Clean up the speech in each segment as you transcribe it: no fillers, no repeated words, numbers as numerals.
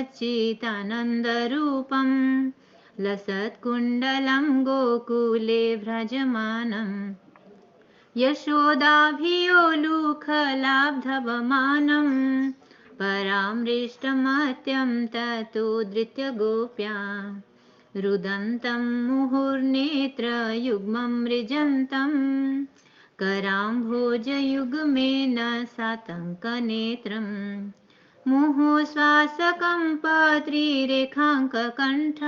सच्चिदानन्दरूपं लसत्कुण्डलं गोकुले व्रजमानम् यशोदाभियोलुखलाब्धवमानम् परामृष्टमत्यं ततो धृत्य गोप्या रुदन्तं मुहुर्नेत्रयुग्मं मृजन्तं कराम्भोजयुग्मेन सातङ्कनेत्रम् मुहुश्वासकम्पत्रिरेखाङ्ककण्ठ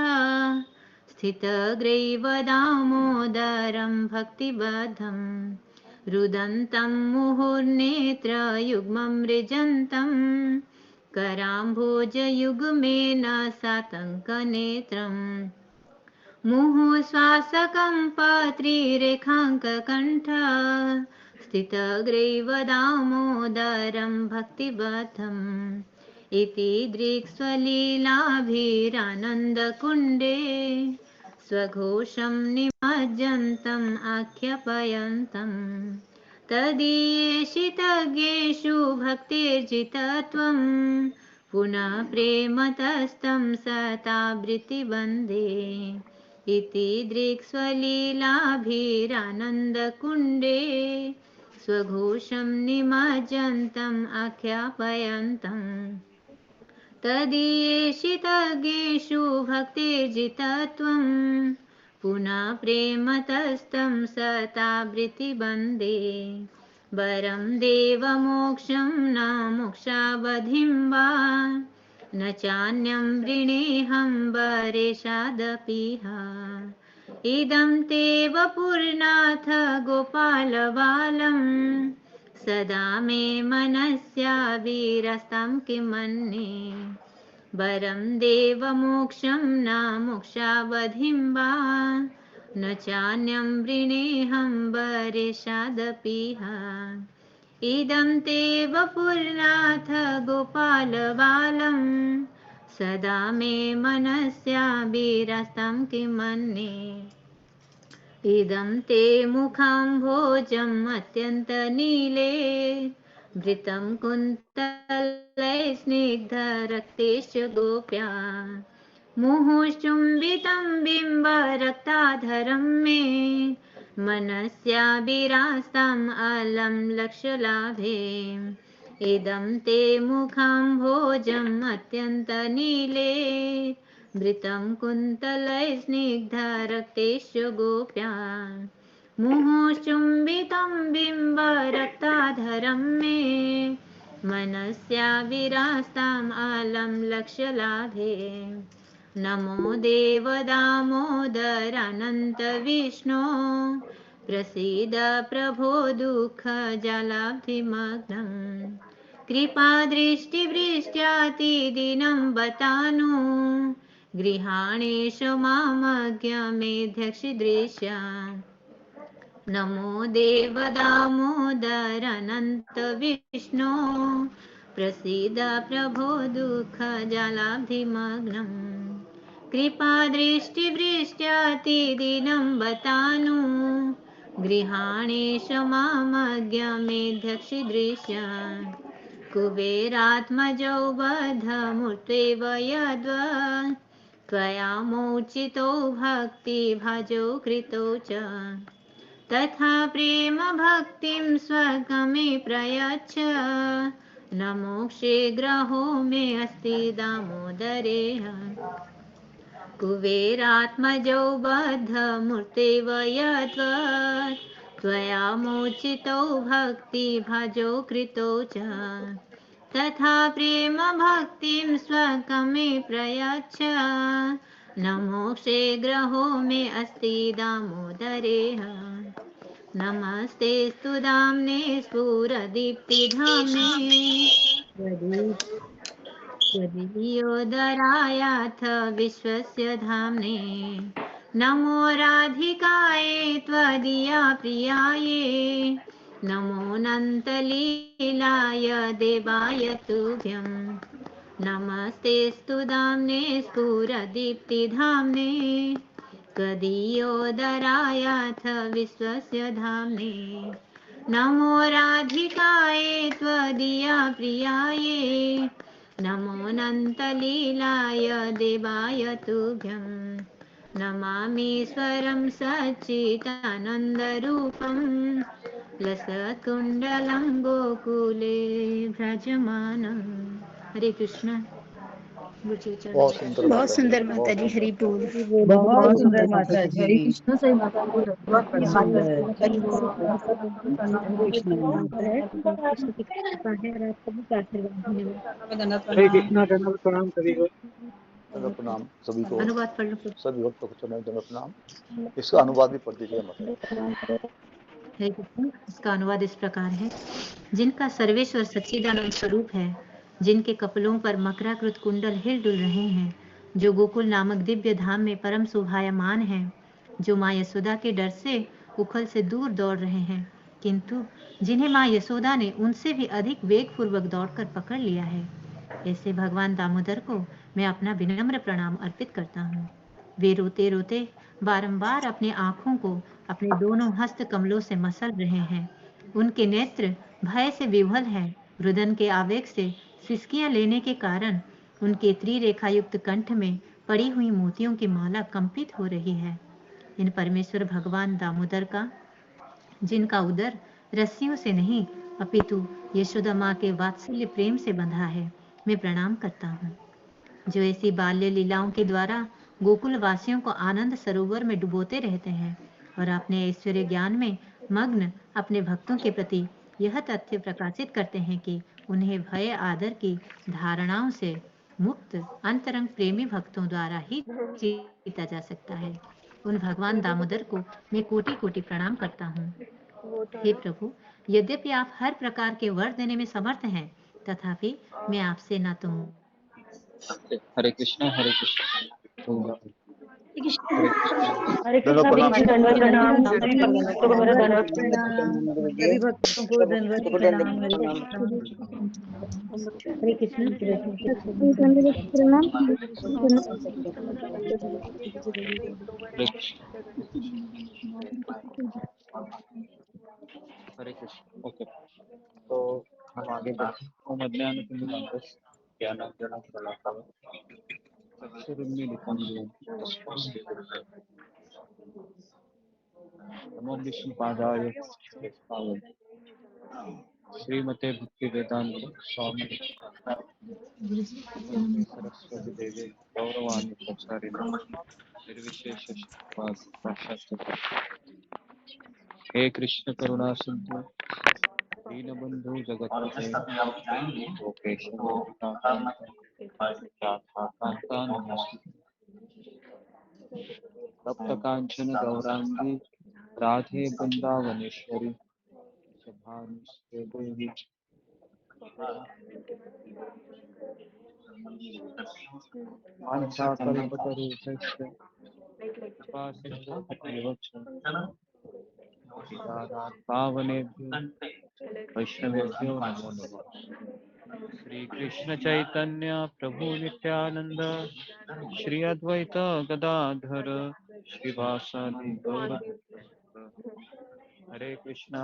स्थितग्रैवदामोदरं भक्तिबद्धम् रुदन्तं मुहुर्नेत्रयुग्मं मृजन्तं कराम्भोजयुग्मेन सातङ्कनेत्रम् मुहुश्वासकम्पत्रिरेखाङ्ककण्ठ स्थितग्रैवदामोदरं भक्तिबद्धम् इति दृक्स्वलीलाभिरानन्दकुण्डे स्वघोषं निमज्जन्तम् आख्यापयन्तम् तदीयेषितज्ञेषु भक्तिर्जितत्वं पुनः प्रेमतस्तं सतावृत्तिवन्दे इति दृक्स्वलीलाभिरानन्दकुण्डे स्वघोषं निमज्जन्तम् आख्यापयन्तम् तदीयेषितज्ञेषु भक्तिर्जितत्वं पुनः प्रेमतस्तं सतावृत्तिवन्दे वरं देवमोक्षं न मोक्षावधिं वा न चान्यं वृणेऽहं वरेशादपीह इदं ते वपुर्नाथ गोपालबालं सदा मे मनस्याविरस्तं किमन्ये वरं देवमोक्षं न मोक्षावधिं वा न चान्यं वृणेऽहं वरेशादपीह इदं ते वपुर्नाथ गोपालबालं सदा मे मनस्याविरस्तं किमन्ये इदं ते मुखाम्भोजम् अत्यन्तनीले भृतं कुन्तलै स्निग्धरक्तेश्च गोप्या मुहुश्चुम्बितं बिम्बरक्ताधरं मे मनस्याभिरास्ताम् अलं लक्ष्यलाभे इदं ते मुखाम्भोजम् अत्यन्तनीले भृतं कुन्तलै स्निग्धरक्तेश्च गोप्या मुहुश्चुम्बितं बिम्बरक्ताधरं मे मनस्याभिरास्ताम् अलं लक्ष्यलाभे नमो देवदामोदरानन्तविष्णो प्रसीद प्रभो दुःखजलाब्धिमग्नम् कृपादृष्टिवृष्ट्यातिदिनं बतानु गृहाणेश मामज्ञमेध्यक्षिदृश्या नमो देवदामोदरानन्तविष्णो प्रसीद प्रभो दुःखजलाब्धिमग्नम् कृपादृष्टिवृष्ट्यातिदिनं बतानु गृहाणेश मामज्ञमेध्यक्षिदृश्या कुबेरात्मजौ बद्धमूर्तेव यद्वत् त्वया मोचितो भक्तिभाजो कृतो च तथा प्रेम भक्तिं स्वगमे प्रयच्छ न मोक्षे ग्रहो मे अस्ति दामोदरेह कुबेरात्मजौ बद्धमूर्तेव यद्वत् त्वया मोचितो भक्तिभाजो कृतो च तथा प्रेम भक्तिं स्वकमे प्रयच्छ न मोक्षे ग्रहो मे अस्ति दामोदरेह नमस्ते स्तुदाम्ने स्फुरदीप्तिधाम्ने त्वदीयोदरायाथ विश्वस्य धाम्ने नमो राधिकायै त्वदीया प्रियायै नमोऽनन्तलीलाय देवाय तुभ्यं नमस्ते स्तुदाम्ने स्फुरदीप्तिधाम्ने त्वदीयोदरायाथ विश्वस्य धाम्ने नमो राधिकायै त्वदीया प्रियायै नमोऽनन्तलीलाय देवाय तुभ्यं नमामीश्वरं सच्चिदानन्दरूपं लसत्कुण्डलं गोकुले भ्रजमानं। हरे कृष्ण। गुरुजी चरण। बहुत सुंदर बहुत माता जी, सुंदर माता बहुत जी, सुंदर। हरि बोल। बहुत बहुत सुंदर सुंदर माता माता जी, जी। हरे कृष्ण से माता जी, बहुत बहुत सुंदर। सुंदर हरि बोल। हरे कृष्ण। कृष्ण की कृपा है और आप सभी का आशीर्वाद। धन्यवाद। हरे कृष्णा, दंडवत प्रणाम सभी को। दंडवत प्रणाम सभी को, अनुवाद पढ़ लो। सभी भक्तों को चरण दंडवत प्रणाम। इसका अनुवाद भी पढ़ दीजिए माता जी। हरे कृष्ण। इसका अनुवाद इस प्रकार है। जिनका सर्वेश्वर सच्चिदानंद स्वरूप है, जिनके कपलों पर मकराकृत कुंडल हिल डुल रहे हैं, जो गोकुल नामक दिव्य धाम में परम शोभायमान है, जो माँ यशोदा के डर से उखल से दूर दौड़ रहे हैं, किंतु जिन्हें माँ यशोदा ने उनसे भी अधिक वेगपूर्वक दौड़कर पकड़ लिया है, ऐसे भगवान दामोदर को मैं अपना विनम्र प्रणाम अर्पित करता हूँ। वे रोते रोते बारंबार अपनी आंखों को अपने दोनों हस्त कमलों से मसल रहे हैं। उनके नेत्र भय से विह्वल हैं। रुदन के आवेग से सिसकियां लेने के कारण उनके त्रिरेखायुक्त कंठ में पड़ी हुई मोतियों की माला कंपित हो रही है। इन परमेश्वर भगवान दामोदर का, जिनका उदर रस्सियों से नहीं अपितु यशोदा माँ के वात्सल्य प्रेम से बंधा है, मैं प्रणाम करता हूँ। जो ऐसी बाल्य लीलाओं के द्वारा गोकुल वासियों को आनंद सरोवर में डुबोते रहते हैं और अपने ऐश्वर्य ज्ञान में मग्न अपने भक्तों के प्रति यह तथ्य प्रकाशित करते हैं कि उन्हें भय आदर की धारणाओं से मुक्त अंतरंग प्रेमी भक्तों द्वारा ही जीता जा सकता है, उन भगवान दामोदर को मैं कोटि कोटि प्रणाम करता हूँ। हे प्रभु, यद्यपि आप हर प्रकार के वर देने में समर्थ हैं, तथापि मैं आपसे न तो हरे कृष्णा, हरे कृष्णा, हरे कृष्णा। हरे दंडवत कृष्णा, प्रणाम दंडवत सभी प्रणाम को। सभी भक्तों को मेरा दंडवत प्रणाम। सभी भक्तों को दंडवत प्रणाम। हरे कृष्णा। हरे कृष्ण। हरे कृष्णा, हरे कृष्णा। ओके, तो हम आगे बढ़ते हैं। ओम अज्ञानतिमिरान्धस्य ज्ञानाञ्जनशलाकया चक्षुरुन्मीलितं येन तस्मै श्रीगुरवे नमो। विष्णुपादाय कृष्णाय श्रीमते भक्तिवेदांत स्वामी नमस्ते सरस्वती देवे गौरवाणी प्रचारिणे निर्विशेष शून्यवाद। हे कृष्ण करुणा सिंधु दीनबंधु जगत्पते गोपेश तप्त कांचन गौरांगी राधे वृंदावनेश्वरी शुभानुष्ठे देवी वाञ्छाकल्पतरुभ्यश्च कृपा सिन्धुभ्येव च पावनेभ्यो वैष्णवेभ्यो नमो नमः। श्री कृष्ण चैतन्य प्रभु नित्यानंद श्री अद्वैत गदाधर श्रीवासादि गौर। हरे कृष्णा,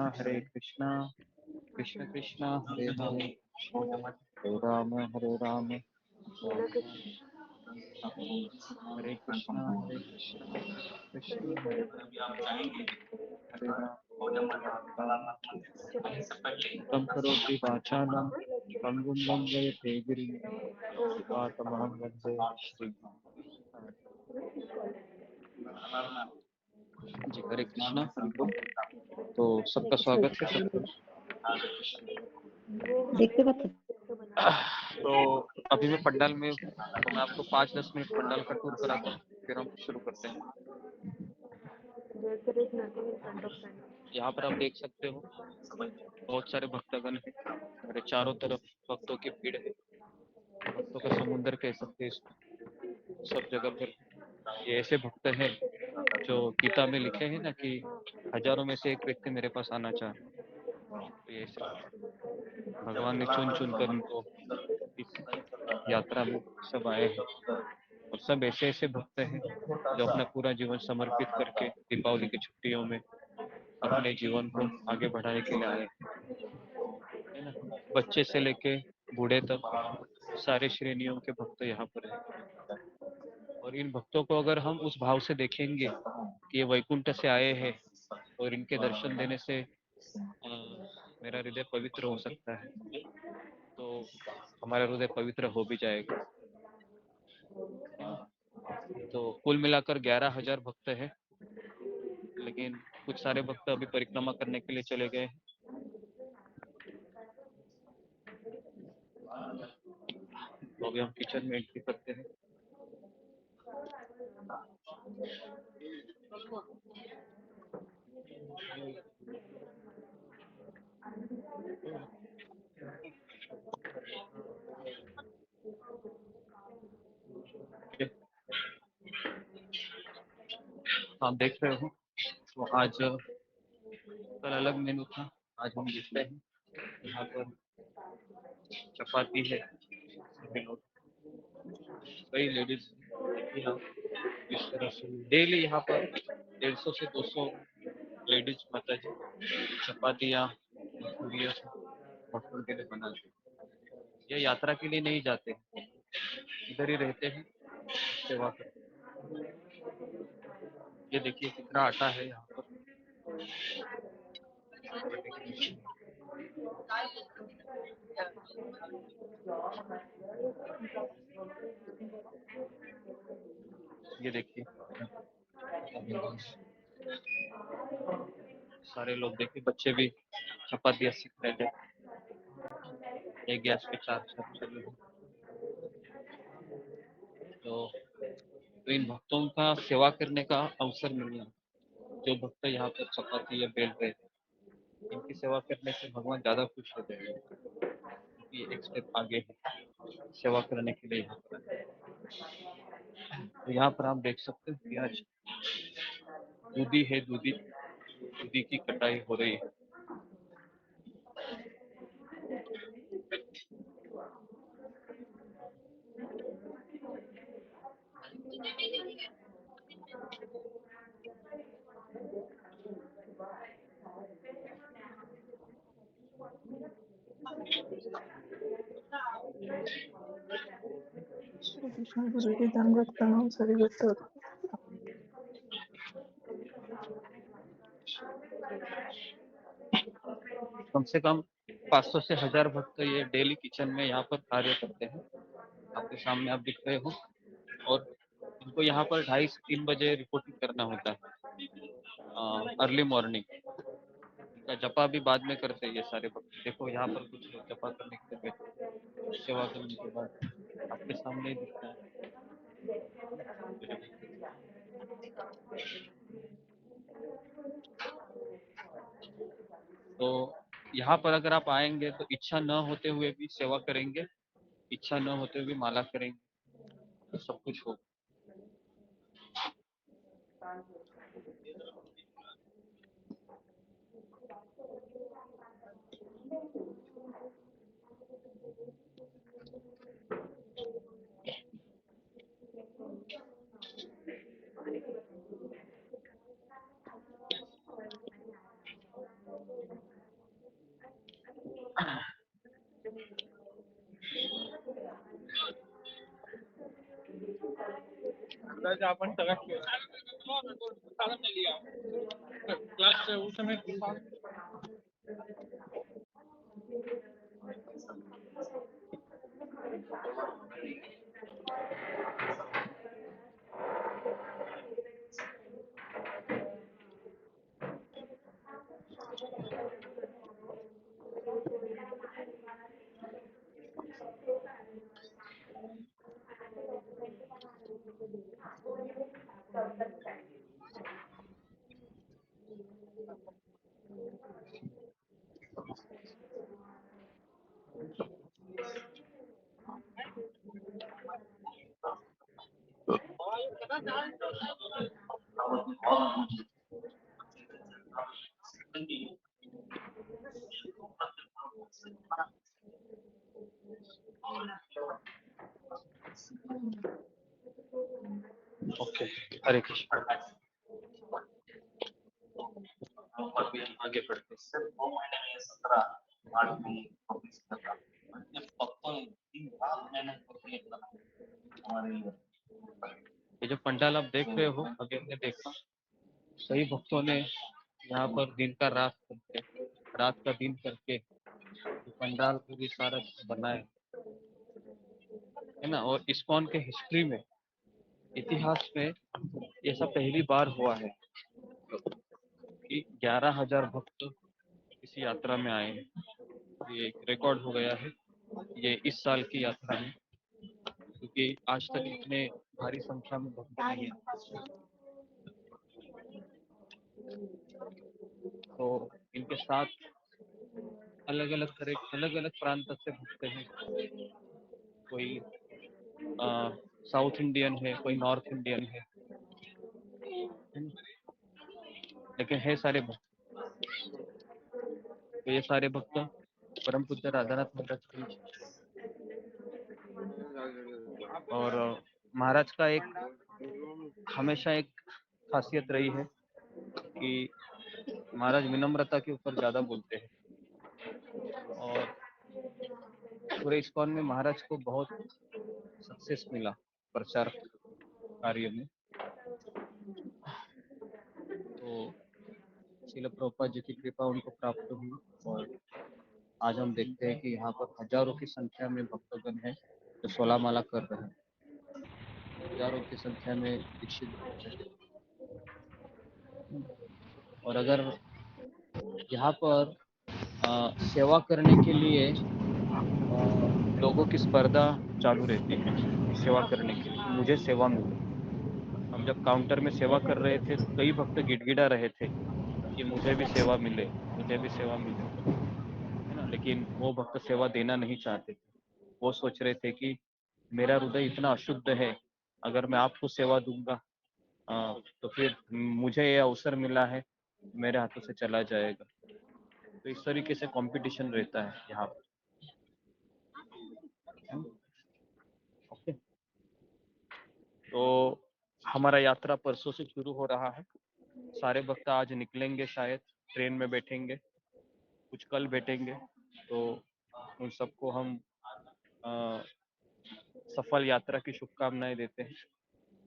कृष्ण कृष्णा हरे हरे, हरे राम हरे कृष्णा, कृष्ण हरे हरे राम। तम करोति वाचालं पंगुं लंघयते गिरिं यत्कृपातमहं वन्दे श्री। जी हरे कृष्णा, हरि बोल। तो सबका स्वागत है सबको। देखते वक्त तो अभी मैं पंडाल में, तो मैं आपको 5-10 मिनट पंडाल का टूर कराता हूँ, फिर हम शुरू करते हैं। यहाँ पर आप देख सकते हो बहुत सारे भक्तगण हैं, मेरे चारों तरफ भक्तों की भीड़ है, भक्तों का समुद्र कह सकते हैं इसको। सब जगह पर ये ऐसे भक्त हैं जो गीता में लिखे हैं ना कि हजारों में से एक व्यक्ति मेरे पास आना चाहे, तो ये ऐसे भगवान ने चुन चुन कर उनको इस यात्रा में सब आए हैं। और सब ऐसे ऐसे भक्त हैं जो अपना पूरा जीवन समर्पित करके दीपावली की छुट्टियों में अपने जीवन को आगे बढ़ाने के लिए आए हैं, है ना। बच्चे से लेके बूढ़े तक सारे श्रेणियों के भक्त यहाँ पर हैं। और इन भक्तों को अगर हम उस भाव से देखेंगे कि ये वैकुंठ से आए हैं और इनके दर्शन देने से मेरा हृदय पवित्र हो सकता है, तो हमारा हृदय पवित्र हो भी जाएगा। तो कुल मिलाकर 11,000 भक्त हैं, लेकिन कुछ सारे भक्त अभी परिक्रमा करने के लिए चले गए हैं। तो अभी हम किचन में एंट्री करते हैं। आप देख रहे हो, तो आज कल अलग मेनू था, आज हम देखते हैं यहाँ पर चपाती है, कई लेडीज यहाँ इस तरह से डेली यहाँ पर 150 से 200 लेडीज माता जी चपातियाँ भक्तों के लिए बनाते हैं। ये यात्रा के लिए नहीं जाते, इधर ही रहते हैं, सेवा करते हैं। ये देखिए कितना आटा है यहाँ पर। ये देखिए सारे लोग, देखिए बच्चे भी चपातियाँ सीख रहे थे। एक गैस पे 4 चल रहे हैं। तो इन भक्तों का सेवा करने का अवसर मिलना, जो भक्त यहाँ पर चपाती या बेल रहे थे, इनकी सेवा करने से भगवान ज्यादा खुश होते हैं, क्योंकि एक स्टेप आगे है सेवा करने के लिए यहाँ पर। तो यहाँ पर आप देख सकते हो कि आज दूधी है, दूधी की कटाई हो रही है। श्री कृष्ण गुरु जी दंडवत प्रणाम सभी भक्तों को। कम से कम 500 से 1000 भक्त ये डेली किचन में यहाँ पर कार्य करते हैं। आपके सामने आप दिख रहे हो, और इनको यहाँ पर 2:30 से 3 बजे रिपोर्टिंग करना होता है, अर्ली मॉर्निंग। इनका जपा भी बाद में करते हैं ये सारे भक्त। देखो यहाँ पर कुछ लोग जपा करने के लिए बैठे, सेवा करने के बाद आपके सामने ही दिखता है। तो यहाँ पर अगर आप आएंगे तो इच्छा न होते हुए भी सेवा करेंगे, इच्छा न होते हुए माला करेंगे, तो सब कुछ होगा। आपण क्लास उस समय ओके, हरे कृष्ण। आगे बढ़ते हैं। ये जो पंडाल आप देख रहे हो, अभी हमने देखा सही भक्तों ने यहाँ पर दिन का रात करके, रात का दिन करके ये पंडाल पूरी सारा बनाए है ना। और इस्कॉन के हिस्ट्री में, इतिहास में ये सब पहली बार हुआ है कि 11,000 भक्त इस यात्रा में आए हैं। ये एक रिकॉर्ड हो गया है ये इस साल की यात्रा में, क्योंकि आज तक इतने भारी संख्या में भक्त नहीं है। तो इनके साथ अलग अलग प्रांत से भक्त हैं। कोई साउथ इंडियन है, कोई नॉर्थ इंडियन है, लेकिन है सारे भक्त। तो ये सारे भक्त परम पूज्य राधानाथ महाराज की, और महाराज का एक हमेशा एक खासियत रही है कि महाराज विनम्रता के ऊपर ज्यादा बोलते हैं। और पूरे इस्कॉन में महाराज को बहुत सक्सेस मिला प्रचार कार्य में। तो श्रील प्रभुपाद जी की कृपा उनको प्राप्त हुई, और आज हम देखते हैं कि यहाँ पर हजारों की संख्या में भक्तगण हैं जो 16 माला कर रहे हैं। हजारों की संख्या में दीक्षित भक्त हैं। और अगर यहाँ पर सेवा करने के लिए लोगों की स्पर्धा चालू रहती है, सेवा करने के लिए मुझे सेवा मिले। हम जब काउंटर में सेवा कर रहे थे तो कई भक्त गिड़गिड़ा रहे थे कि मुझे भी सेवा मिले, मुझे भी सेवा मिले, है ना। लेकिन वो भक्त सेवा देना नहीं चाहते थे। वो सोच रहे थे कि मेरा हृदय इतना अशुद्ध है, अगर मैं आपको सेवा दूंगा तो फिर मुझे ये अवसर मिला है मेरे हाथों से चला जाएगा। तो इस तरीके से कंपटीशन रहता है यहाँ पर। ओके, तो हमारा यात्रा परसों से शुरू हो रहा है। सारे भक्त आज निकलेंगे, शायद ट्रेन में बैठेंगे, कुछ कल बैठेंगे। तो उन सबको हम सफल यात्रा की शुभकामनाएं देते हैं,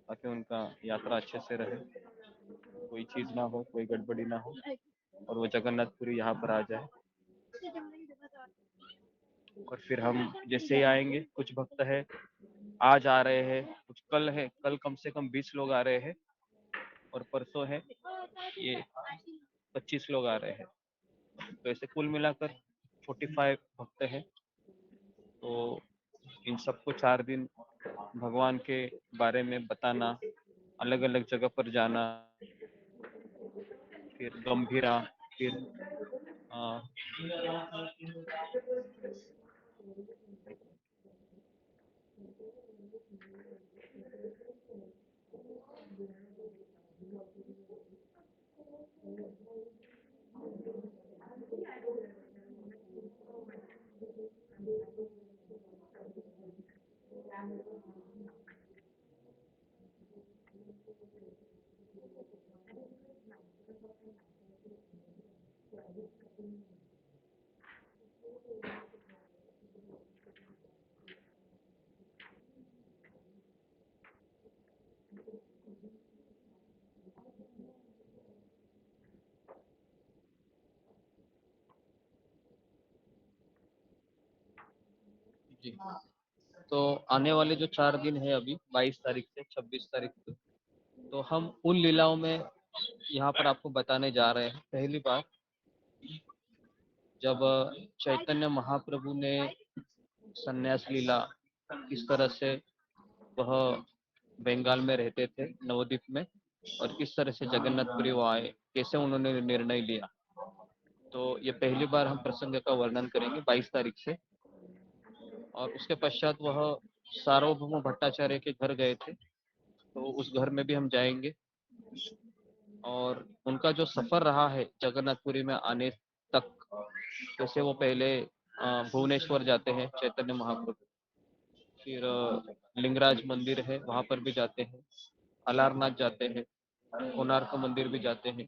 ताकि उनका यात्रा अच्छे से रहे, कोई चीज ना हो, कोई गड़बड़ी ना हो, और वो जगन्नाथपुरी यहाँ पर आ जाए। और फिर हम जैसे ही आएंगे, कुछ भक्त है आज आ रहे हैं, कुछ कल है, कल कम से कम 20 लोग आ रहे हैं, और परसों है ये 25 लोग आ रहे हैं। तो ऐसे कुल मिलाकर 45 भक्त हैं। तो इन सबको 4 दिन भगवान के बारे में बताना, अलग अलग जगह पर जाना, फिर गंभीरा, फिर जी। तो आने वाले जो 4 दिन है, अभी 22 तारीख से 26 तारीख तक, तो हम उन लीलाओं में यहाँ पर आपको बताने जा रहे हैं। पहली बार जब चैतन्य महाप्रभु ने संन्यास लीला, किस तरह से वह बंगाल में रहते थे नवद्वीप में, और किस तरह से जगन्नाथपुरी वो आए, कैसे उन्होंने निर्णय लिया, तो ये पहली बार हम प्रसंग का वर्णन करेंगे 22 तारीख से। और उसके पश्चात वह सार्वभौम भट्टाचार्य के घर गए थे, तो उस घर में भी हम जाएंगे। और उनका जो सफर रहा है जगन्नाथपुरी में आने तक, जैसे वो पहले भुवनेश्वर जाते हैं चैतन्य महाप्रभु, फिर लिंगराज मंदिर है वहां पर भी जाते हैं, अलारनाथ जाते हैं, कोणार्क मंदिर भी जाते हैं।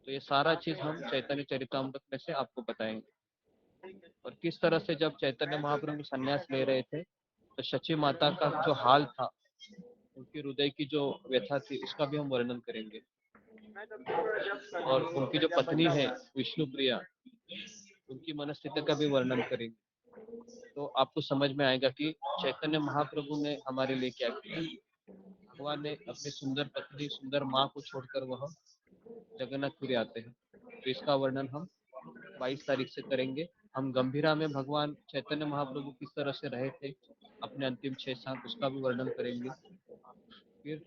तो ये सारा चीज हम चैतन्य चरितामृत में से आपको बताएंगे। और किस तरह से जब चैतन्य महाप्रभु संन्यास ले रहे थे तो शची माता का जो हाल था, उनकी हृदय की जो व्यथा थी, उसका भी हम वर्णन करेंगे। और उनकी जो पत्नी है विष्णु प्रिया, उनकी मनस्थिति का भी वर्णन करेंगे। तो आपको समझ में आएगा कि चैतन्य महाप्रभु ने हमारे लिए क्या किया। भगवान ने अपनी सुंदर पत्नी, सुंदर माँ को छोड़कर वह जगन्नाथपुरी आते हैं। तो इसका वर्णन हम 22 तारीख से करेंगे। हम गंभीरा में भगवान चैतन्य महाप्रभु किस तरह से रहे थे अपने अंतिम 6 साल, उसका भी वर्णन करेंगे। फिर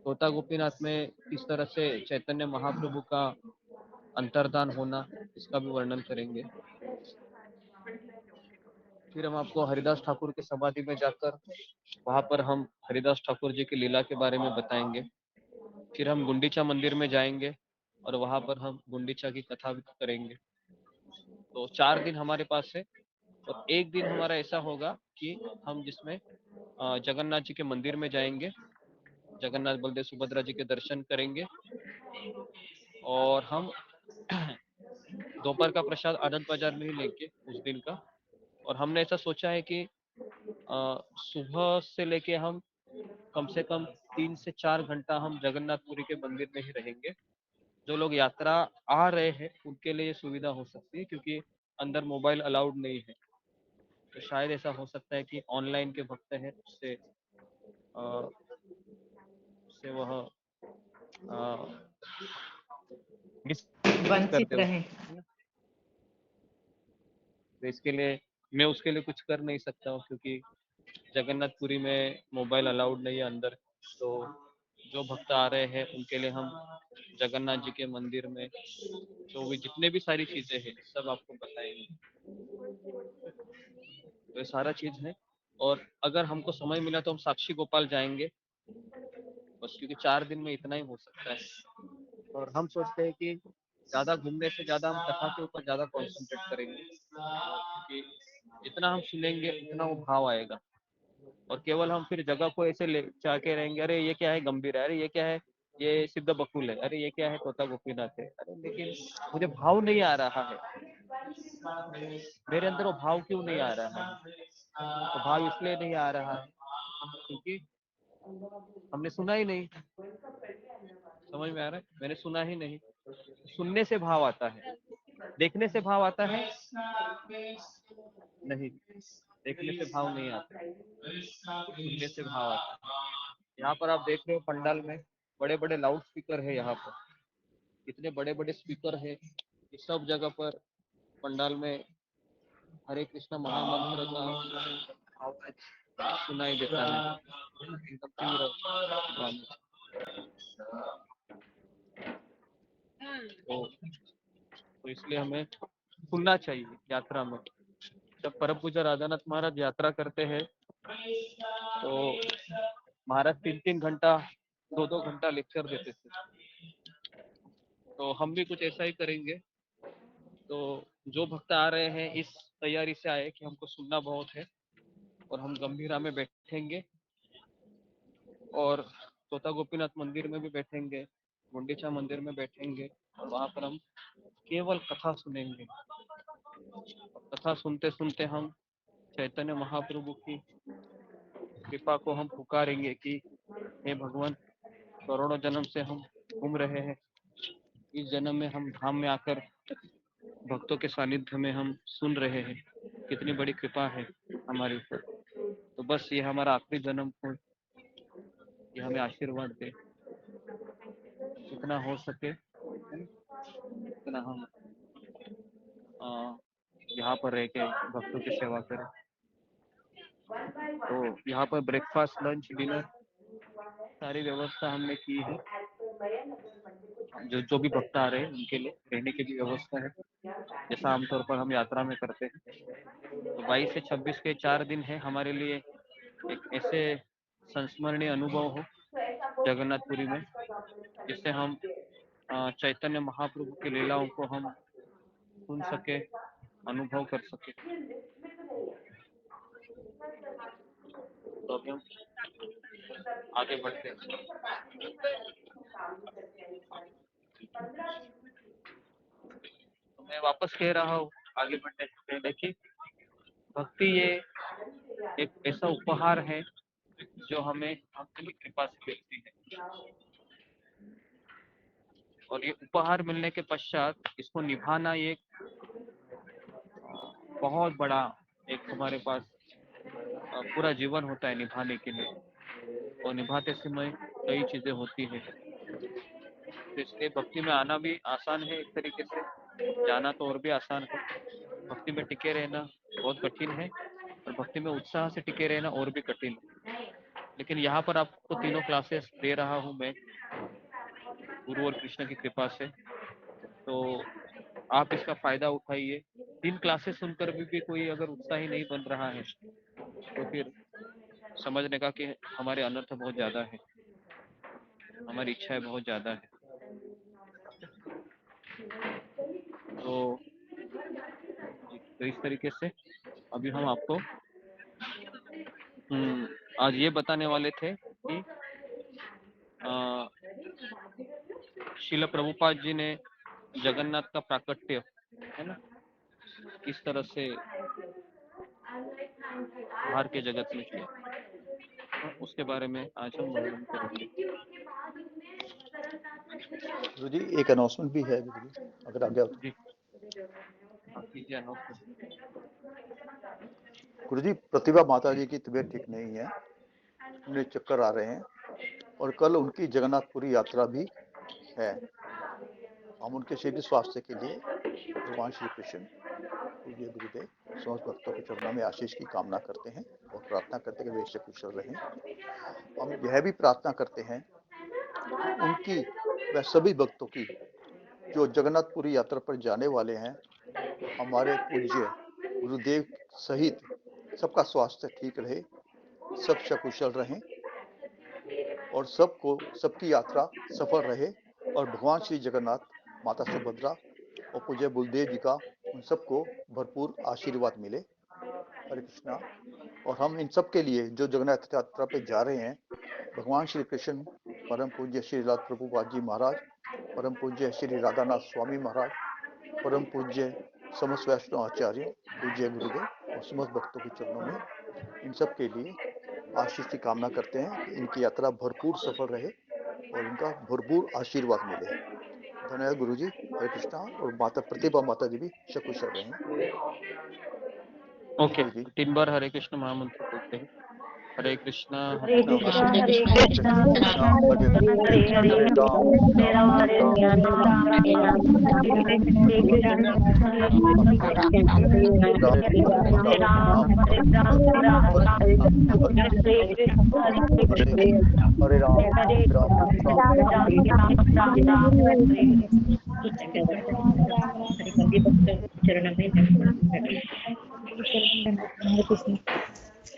तोता गोपीनाथ में किस तरह से चैतन्य महाप्रभु का अंतर्धान होना, इसका भी वर्णन करेंगे। फिर हम आपको हरिदास ठाकुर की समाधि में जाकर वहां पर हम हरिदास ठाकुर जी की लीला के बारे में बताएंगे। फिर हम गुंडीचा मंदिर में जाएंगे और वहां पर हम गुंडीचा की कथा भी करेंगे। तो 4 दिन हमारे पास है और एक दिन हमारा ऐसा होगा कि हम जिसमें जगन्नाथ जी के मंदिर में जाएंगे, जगन्नाथ बलदेव सुभद्रा जी के दर्शन करेंगे और हम दोपहर का प्रसाद आनंद बाजार में ही लेंगे उस दिन का। और हमने ऐसा सोचा है कि सुबह से लेके हम कम से कम 3 से 4 घंटा हम जगन्नाथपुरी के मंदिर में ही रहेंगे। जो लोग यात्रा आ रहे हैं उनके लिए ये सुविधा हो सकती है, क्योंकि अंदर मोबाइल अलाउड नहीं है। तो शायद ऐसा हो सकता है कि ऑनलाइन के भक्त हैं उससे वह मिस वंचित करते हो। रहे। तो इसके लिए मैं उसके लिए कुछ कर नहीं सकता हूँ, क्योंकि जगन्नाथपुरी में मोबाइल अलाउड नहीं है अंदर। तो जो भक्त आ रहे हैं उनके लिए हम जगन्नाथ जी के मंदिर में जो भी जितने भी सारी चीजें हैं सब आपको बताएंगे। तो ये सारा चीज है। और अगर हमको समय मिला तो हम साक्षी गोपाल जाएंगे बस, क्योंकि 4 दिन में इतना ही हो सकता है। और हम सोचते हैं कि ज्यादा घूमने से ज्यादा हम कथा के ऊपर ज्यादा कॉन्सेंट्रेट करेंगे, क्योंकि जितना हम सुनेंगे उतना वो भाव आएगा। और केवल हम फिर जगह को ऐसे ले जाके रहेंगे, अरे ये क्या है गंभीर है, अरे ये क्या है ये सिद्ध बकुल है, अरे ये क्या है तोता गोपीनाथ है, अरे लेकिन मुझे भाव नहीं आ रहा है, मेरे अंदर वो भाव क्यों नहीं आ रहा है। तो भाव इसलिए नहीं आ रहा है क्योंकि हमने सुना ही नहीं। समझ में आ रहा है, मैंने सुना ही नहीं। सुनने से भाव आता है, देखने से भाव आता है नहीं, देखने से भाव नहीं आता, सुनने से भाव आता है। यहाँ पर आप देख रहे हो पंडाल में बड़े बड़े लाउड स्पीकर है। यहाँ पर इतने बड़े बड़े स्पीकर है कि सब जगह पर पंडाल में हरे कृष्ण महामंत्र का आवाज सुनाई देता है। एकदम तीव्र आवाज। तो इसलिए हमें सुनना चाहिए यात्रा में। जब परम पूज्य राधानाथ महाराज यात्रा करते हैं तो महाराज 3-3 घंटा 2-2 घंटा लेक्चर देते थे। तो हम भी कुछ ऐसा ही करेंगे। तो जो भक्त आ रहे हैं इस तैयारी से आए कि हमको सुनना बहुत है, और हम गंभीरा में बैठेंगे और तोता गोपीनाथ मंदिर में भी बैठेंगे, गुंडीचा मंदिर में बैठेंगे और वहां पर हम केवल कथा सुनेंगे। कथा सुनते सुनते हम चैतन्य महाप्रभु की कृपा को हम पुकारेंगे कि हे भगवान, करोड़ों जन्म से हम घूम रहे हैं, इस जन्म में हम धाम में आकर भक्तों के सानिध्य में हम सुन रहे हैं, कितनी बड़ी कृपा है हमारे ऊपर। तो बस ये हमारा आखिरी जन्म हो, ये हमें आशीर्वाद दे, जितना हो सके उतना हम यहाँ पर रह के भक्तों की सेवा करें। तो यहाँ पर ब्रेकफास्ट, लंच, डिनर सारी व्यवस्था हमने की है। जो भी भक्त आ रहे हैं उनके लिए रहने की भी व्यवस्था है, जैसा आमतौर पर हम यात्रा में करते हैं। तो 22 से 26 के 4 दिन है हमारे लिए एक ऐसे संस्मरणीय अनुभव हो जगन्नाथपुरी में, जिससे हम चैतन्य महाप्रभु की लीलाओं को हम सुन सके, अनुभव कर सके। तो अभी हम आगे बढ़ते हैं। तो मैं वापस कह रहा हूँ आगे बढ़ने से पहले कि भक्ति ये एक ऐसा उपहार है जो हमें आपकी कृपा से मिलती है, और ये उपहार मिलने के पश्चात इसको निभाना ये बहुत बड़ा एक हमारे पास पूरा जीवन होता है निभाने के लिए, और निभाते समय कई चीजें होती है। तो इसलिए भक्ति में आना भी आसान है एक तरीके से, जाना तो और भी आसान है। भक्ति में टिके रहना बहुत कठिन है, और भक्ति में उत्साह से टिके रहना और भी कठिन है। लेकिन यहाँ पर आपको तीनों क्लासेस दे रहा हूँ मैं गुरु और कृष्ण की कृपा से, तो आप इसका फायदा उठाइए। 3 क्लासेस सुनकर भी कोई अगर उत्साही नहीं बन रहा है तो फिर समझने का कि हमारे अनर्थ बहुत ज्यादा है, हमारी इच्छाएं बहुत ज्यादा है। तो इस तरीके से अभी हम आपको आज ये बताने वाले थे कि श्रील प्रभुपाद जी ने जगन्नाथ का प्राकट्य है ना किस तरह से बाहर के जगत में किया, उसके बारे में आज हम वर्णन करेंगे। गुरु जी एक अनाउंसमेंट भी है गुरु जी, अगर आगे जी कीजिए अनाउंसमेंट। गुरु जी प्रतिभा माता जी की तबीयत ठीक नहीं है, उन्हें चक्कर आ रहे हैं, और कल उनकी जगन्नाथपुरी यात्रा भी है। हम उनके शीघ्र स्वास्थ्य के लिए भगवान श्री कृष्ण पूज्य गुरुदेव समस्त भक्तों के चरणों में आशीष की कामना करते हैं और प्रार्थना करते हैं कि वे इससे कुशल रहें। हम यह भी प्रार्थना करते हैं कि उनकी व सभी भक्तों की जो जगन्नाथपुरी यात्रा पर जाने वाले हैं, हमारे पूज्य गुरुदेव सहित सबका स्वास्थ्य ठीक रहे, सब सकुशल रहें, और सबको सबकी यात्रा सफल रहे, और भगवान श्री जगन्नाथ, माता सुभद्रा और पूज्य बलदेव जी का उन सबको भरपूर आशीर्वाद मिले। हरे कृष्णा। और हम इन सब के लिए जो जगन्नाथ यात्रा पे जा रहे हैं, भगवान श्री कृष्ण, परम पूज्य श्री राधा प्रभुपाद जी महाराज, परम पूज्य श्री राधानाथ स्वामी महाराज, परम पूज्य समस्त वैष्णव आचार्यों, पूज्य गुरुदेव और समस्त भक्तों के चरणों में इन सब के लिए आशीष की कामना करते हैं कि इनकी यात्रा भरपूर सफल रहे और इनका भरपूर आशीर्वाद मिले। धन्यवाद गुरु जी। हरे कृष्णा। और माता प्रतिभा माता जी भी सकुशल रहें। ओके, गुरु जी 3 बार हरे कृष्ण महामंत्र बोलते हैं। हरे कृष्णा हरे कृष्णा हरे हरे कृष्णा कृष्णा हरे हरे हरे हरे राम हरे राम हरे राम हरे राम हरे कृष्ण हरे हरे राम हरे राम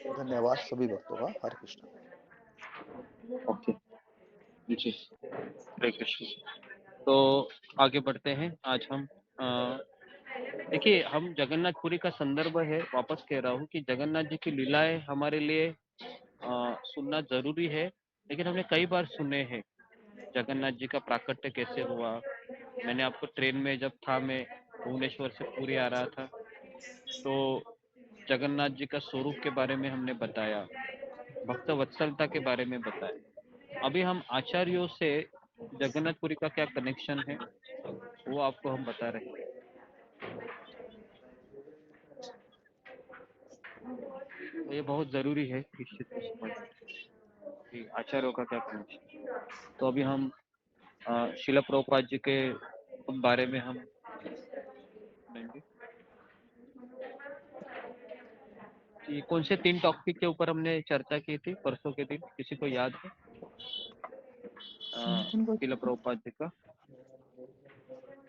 धन्यवाद सभी भक्तों का। हरे कृष्ण। ओके जी, हरे कृष्ण। तो आगे बढ़ते हैं। आज हम देखिए, हम जगन्नाथपुरी का संदर्भ है, वापस कह रहा हूँ कि जगन्नाथ जी की लीलाएं हमारे लिए सुनना जरूरी है, लेकिन हमने कई बार सुने हैं जगन्नाथ जी का प्राकट्य कैसे हुआ। मैंने आपको ट्रेन में जब था, मैं भुवनेश्वर से पुरी आ रहा था, तो जगन्नाथ जी का स्वरूप के बारे में हमने बताया, भक्त वत्सलता के बारे में बताया। अभी हम आचार्यों से जगन्नाथपुरी का क्या कनेक्शन है वो आपको हम बता रहे हैं। तो ये बहुत जरूरी है इस चीज को समझना कि आचार्यों का क्या कनेक्शन। तो अभी हम शिला प्रभुपाद जी के बारे में हम सुनेंगे कि कौन से 3 टॉपिक के ऊपर हमने चर्चा की थी परसों के दिन, किसी को याद है? शिला प्रभुपाद जी का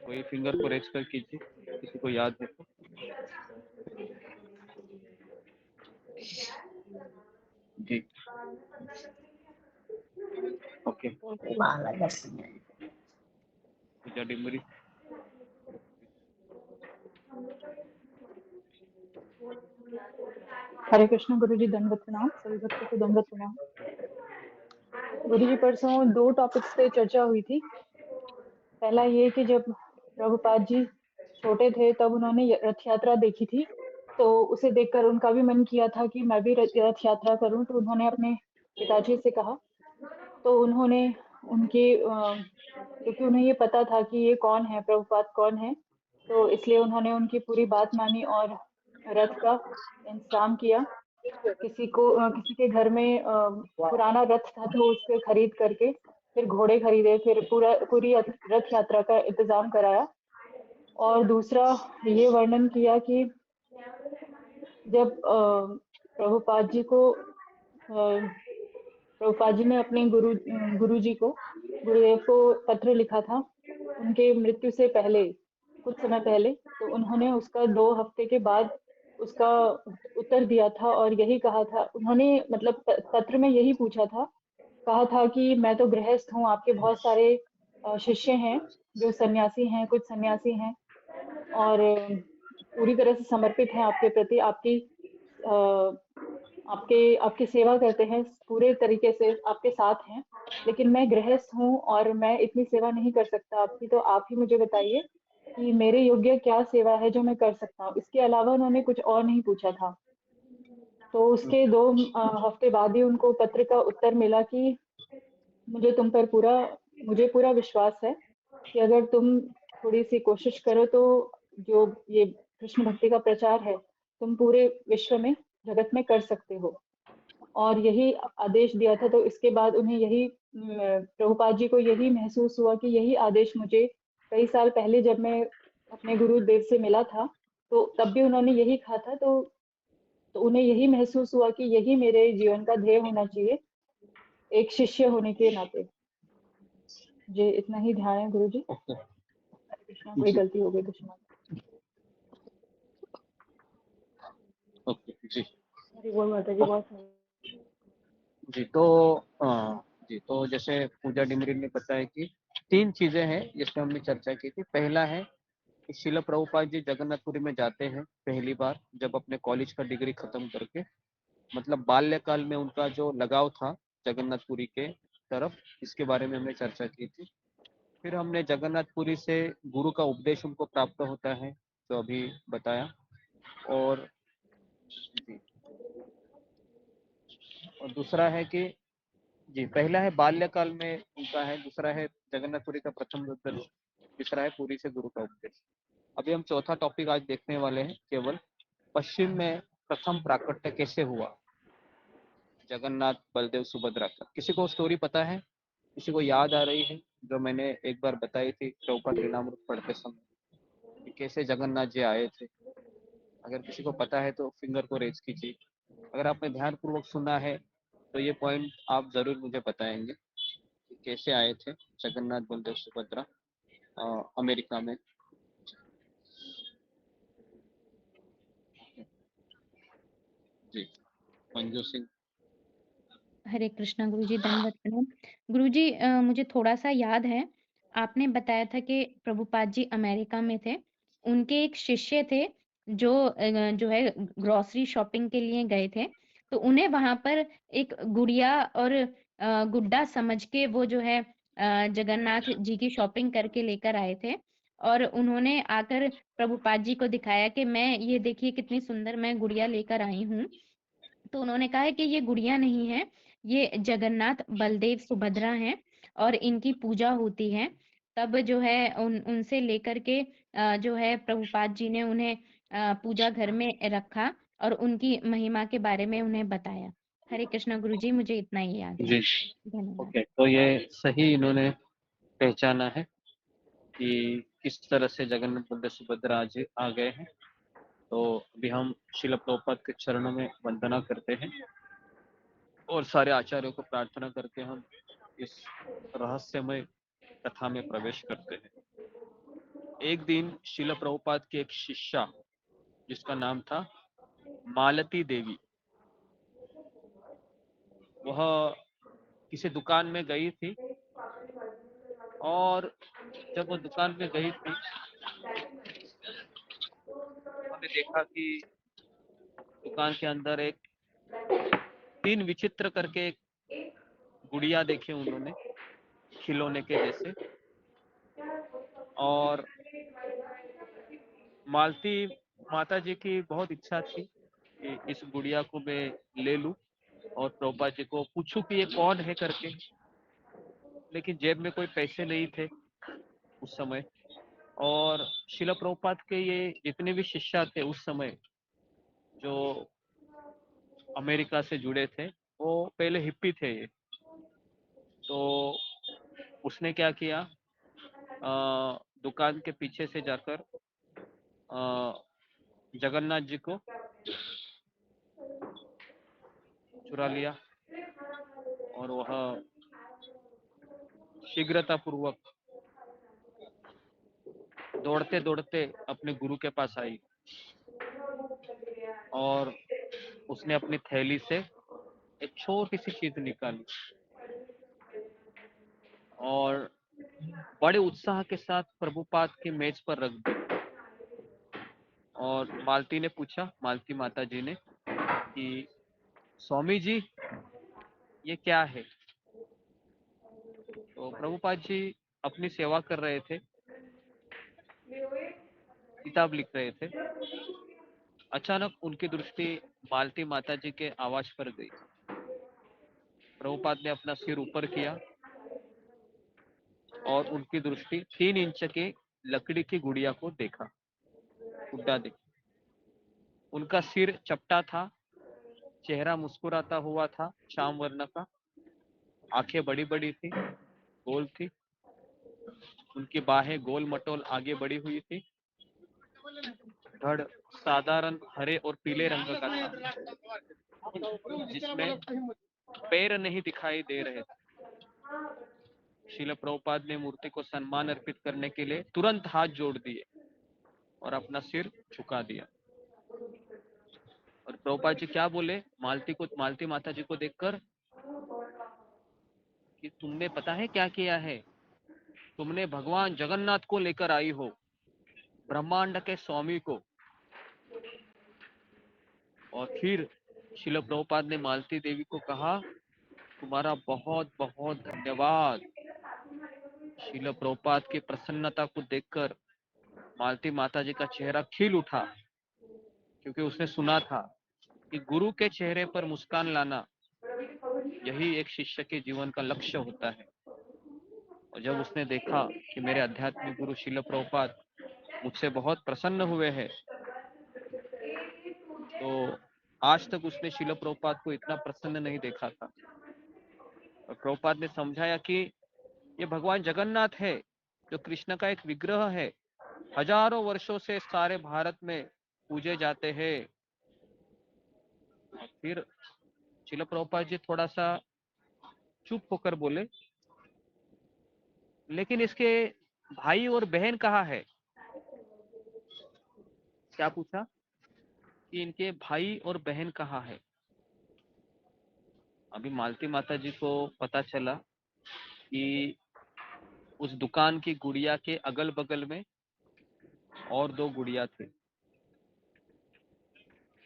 कोई फिंगर को रेज कर कीजिए, किसी को याद है तो। जी ओके। पूजा डिमरी। हरे कृष्ण गुरु जी, दंडवत प्रणाम। सभी भक्तों को दंडवत प्रणाम। गुरु जी, परसों 2 टॉपिक्स पे चर्चा हुई थी। पहला ये कि जब प्रभुपाद जी छोटे थे तब उन्होंने रथ यात्रा देखी थी, तो उसे देखकर उनका भी मन किया था कि मैं भी रथ यात्रा करूं। तो उन्होंने अपने पिताजी से कहा, तो उन्होंने क्योंकि उन्हें ये पता था कि ये कौन है, प्रभुपाद कौन है, तो इसलिए उन्होंने उनकी पूरी बात मानी और रथ का इंतजाम किया। किसी के घर में पुराना रथ था तो उससे खरीद करके फिर घोड़े खरीदे, फिर पूरी रथ यात्रा का इंतजाम कराया। और दूसरा ये वर्णन किया कि जब प्रभुपाद जी ने अपने गुरुदेव को पत्र लिखा था उनके मृत्यु से पहले, कुछ समय पहले, तो उन्होंने उसका 2 हफ्ते के बाद उसका उत्तर दिया था और यही कहा था उन्होंने, मतलब पत्र में यही पूछा था, कहा था कि मैं तो गृहस्थ हूँ, आपके बहुत सारे शिष्य हैं जो सन्यासी हैं, कुछ सन्यासी हैं और पूरी तरह से समर्पित हैं आपके प्रति, आपकी सेवा करते हैं, पूरे तरीके से आपके साथ हैं। लेकिन मैं गृहस्थ हूँ और मैं इतनी सेवा नहीं कर सकता आपकी, तो आप ही मुझे बताइए कि मेरे योग्य क्या सेवा है जो मैं कर सकता हूँ। इसके अलावा उन्होंने कुछ और नहीं पूछा था। तो उसके 2 हफ्ते बाद ही उनको पत्र का उत्तर मिला कि मुझे पूरा विश्वास है कि अगर तुम थोड़ी सी कोशिश करो तो जो ये कृष्ण भक्ति का प्रचार है, तुम पूरे विश्व में, जगत में कर सकते हो। और यही आदेश दिया था। तो इसके बाद उन्हें प्रभुपाद जी को यही महसूस हुआ कि यही आदेश मुझे कई साल पहले जब मैं अपने गुरुदेव से मिला था, तो तब भी उन्होंने यही कहा था। तो उन्हें यही महसूस हुआ कि यही मेरे जीवन का ध्येय होना चाहिए, एक शिष्य होने के नाते। जी इतना ही ध्यान है गुरु जी। ओके कृष्णा, कोई गलती हो गई तो क्षमा। ओके जी हरि बोल माता जी, बहुत जी। तो जी, तो जैसे पूजा डिमरी ने बताया कि 3 चीजें हैं जिसमें हमने चर्चा की थी। पहला है कि शिला प्रभुपाद जी जगन्नाथपुरी में जाते हैं पहली बार जब अपने कॉलेज का डिग्री खत्म करके, मतलब बाल्यकाल में उनका जो लगाव था जगन्नाथपुरी के तरफ, इसके बारे में हमने चर्चा की थी। फिर हमने जगन्नाथपुरी से गुरु का उपदेश उनको प्राप्त होता है जो अभी बताया। और जी, और दूसरा है कि जी, पहला है बाल्यकाल में उनका है, दूसरा है जगन्नाथपुरी का प्रथम दर्शन, तीसरा है पुरी से गुरु का उपदेश। अभी हम चौथा टॉपिक आज देखने वाले हैं, केवल पश्चिम में प्रथम प्राकट्य कैसे हुआ जगन्नाथ बलदेव सुभद्रा का। किसी को स्टोरी पता है, किसी को याद आ रही है, जो मैंने एक बार बताई थी प्रभुपाद लीलामृत पढ़ते समय कि कैसे जगन्नाथ जी आए थे? अगर किसी को पता है तो फिंगर को रेज कीजिए। अगर आपने ध्यानपूर्वक सुना है तो ये पॉइंट आप जरूर मुझे बताएंगे कि कैसे आए थे जगन्नाथ बलदेव सुभद्रा अमेरिका में। जी, मंजू सिंह। हरे कृष्णा गुरुजी, दंडवत प्रणाम। गुरुजी, मुझे थोड़ा-सा याद है, आपने बताया था कि प्रभुपाद जी अमेरिका में थे। उनके एक शिष्य थे जो है ग्रोसरी शॉपिंग के लिए गए थे। तो उन्हें वहाँ पर एक गुड़िया और गुड्डा समझ के वो जो है जगन्नाथ जी की शॉपिंग करके लेकर आए थे। और उन्होंने आकर प्रभुपाद जी को दिखाया कि मैं ये देखिए कितनी सुंदर मैं गुड़िया लेकर आई हूँ। तो उन्होंने कहा है कि ये गुड़िया नहीं है, ये जगन्नाथ, बलदेव, सुभद्रा हैं और इनकी पूजा होती है। तब जो है उनसे लेकर के जो है प्रभुपाद जी ने उन्हें पूजा घर में रखा और उनकी महिमा के बारे में उन्हें बताया। हरे कृष्णा गुरुजी, मुझे इतना ही याद है। जी, धन्यवाद। ओके। तो ये सही इन्होंने पहचाना है कि किस तरह से जगन्नाथ बलदेव सुभद्रा आज आ गए हैं। तो अभी हम शिल प्रभुपाद के चरणों में वंदना करते हैं और सारे आचार्यों को प्रार्थना करके हम इस रहस्यमय कथा में प्रवेश करते हैं। एक दिन शिल प्रभुपाद की एक शिष्या जिसका नाम था मालती देवी, वह किसी दुकान में गई थी और जब वो दुकान में गई थी उन्होंने देखा कि दुकान के अंदर एक 3 विचित्र करके एक गुड़िया देखे उन्होंने, खिलौने के जैसे। और मालती माता जी की बहुत इच्छा थी कि इस गुड़िया को मैं ले लूं और प्रभुपाद जी को पूछूं कि ये कौन है करके, लेकिन जेब में कोई पैसे नहीं थे उस समय। और शिला प्रभुपाद के ये जितने भी शिष्य थे उस समय जो अमेरिका से जुड़े थे, वो पहले हिप्पी थे ये। तो उसने क्या किया, दुकान के पीछे से जाकर जगन्नाथ जी को चुरा लिया और वह शीघ्रता पूर्वक दौड़ते दौड़ते अपने गुरु के पास आई और उसने अपनी थैली से एक छोटी सी चीज निकाली और बड़े उत्साह के साथ प्रभुपाद की मेज पर रख दी। और मालती ने पूछा, मालती माता जी ने, कि स्वामी जी ये क्या है? तो प्रभुपाद जी अपनी सेवा कर रहे थे, किताब लिख रहे थे। अचानक उनकी दृष्टि मालती माता जी के आवाज पर गई। प्रभुपाद ने अपना सिर ऊपर किया और उनकी दृष्टि 3 इंच के लकड़ी की गुड़िया को देखा, गुड्डा देखा। उनका सिर चपटा था, चेहरा मुस्कुराता हुआ था, श्याम वर्ण का, आंखें बड़ी बड़ी थी, गोल थी, उनकी बाहें गोल मटोल आगे बढ़ी हुई थी, धड़ साधारण हरे और पीले रंग का था जिसमें पैर नहीं दिखाई दे रहे थे। श्रील प्रभुपाद ने मूर्ति को सम्मान अर्पित करने के लिए तुरंत हाथ जोड़ दिए और अपना सिर झुका दिया। और प्रभुपाद जी क्या बोले मालती माता जी को देखकर कि तुमने पता है क्या किया है? तुमने भगवान जगन्नाथ को लेकर आई हो, ब्रह्मांड के स्वामी को। और फिर श्रील प्रभुपाद ने मालती देवी को कहा, तुम्हारा बहुत बहुत धन्यवाद। श्रील प्रभुपाद की प्रसन्नता को देखकर मालती माता जी का चेहरा खिल उठा, क्योंकि उसने सुना था कि गुरु के चेहरे पर मुस्कान लाना यही एक शिष्य के जीवन का लक्ष्य होता है। और जब उसने देखा कि मेरे आध्यात्मिक गुरु श्रील प्रभुपाद मुझसे बहुत प्रसन्न हुए हैं, तो आज तक उसने श्रील प्रभुपाद को इतना प्रसन्न नहीं देखा था। और प्रभुपाद ने समझाया कि ये भगवान जगन्नाथ है, जो कृष्ण का एक विग्रह है, हजारों वर्षों से सारे भारत में पूजे जाते हैं। और फिर श्रील प्रभुपाद जी थोड़ा सा चुप होकर बोले, लेकिन इसके भाई और बहन कहाँ है? क्या पूछा? कि इनके भाई और बहन कहाँ है? अभी मालती माता जी को पता चला कि उस दुकान की गुड़िया के अगल बगल में और 2 गुड़िया थे।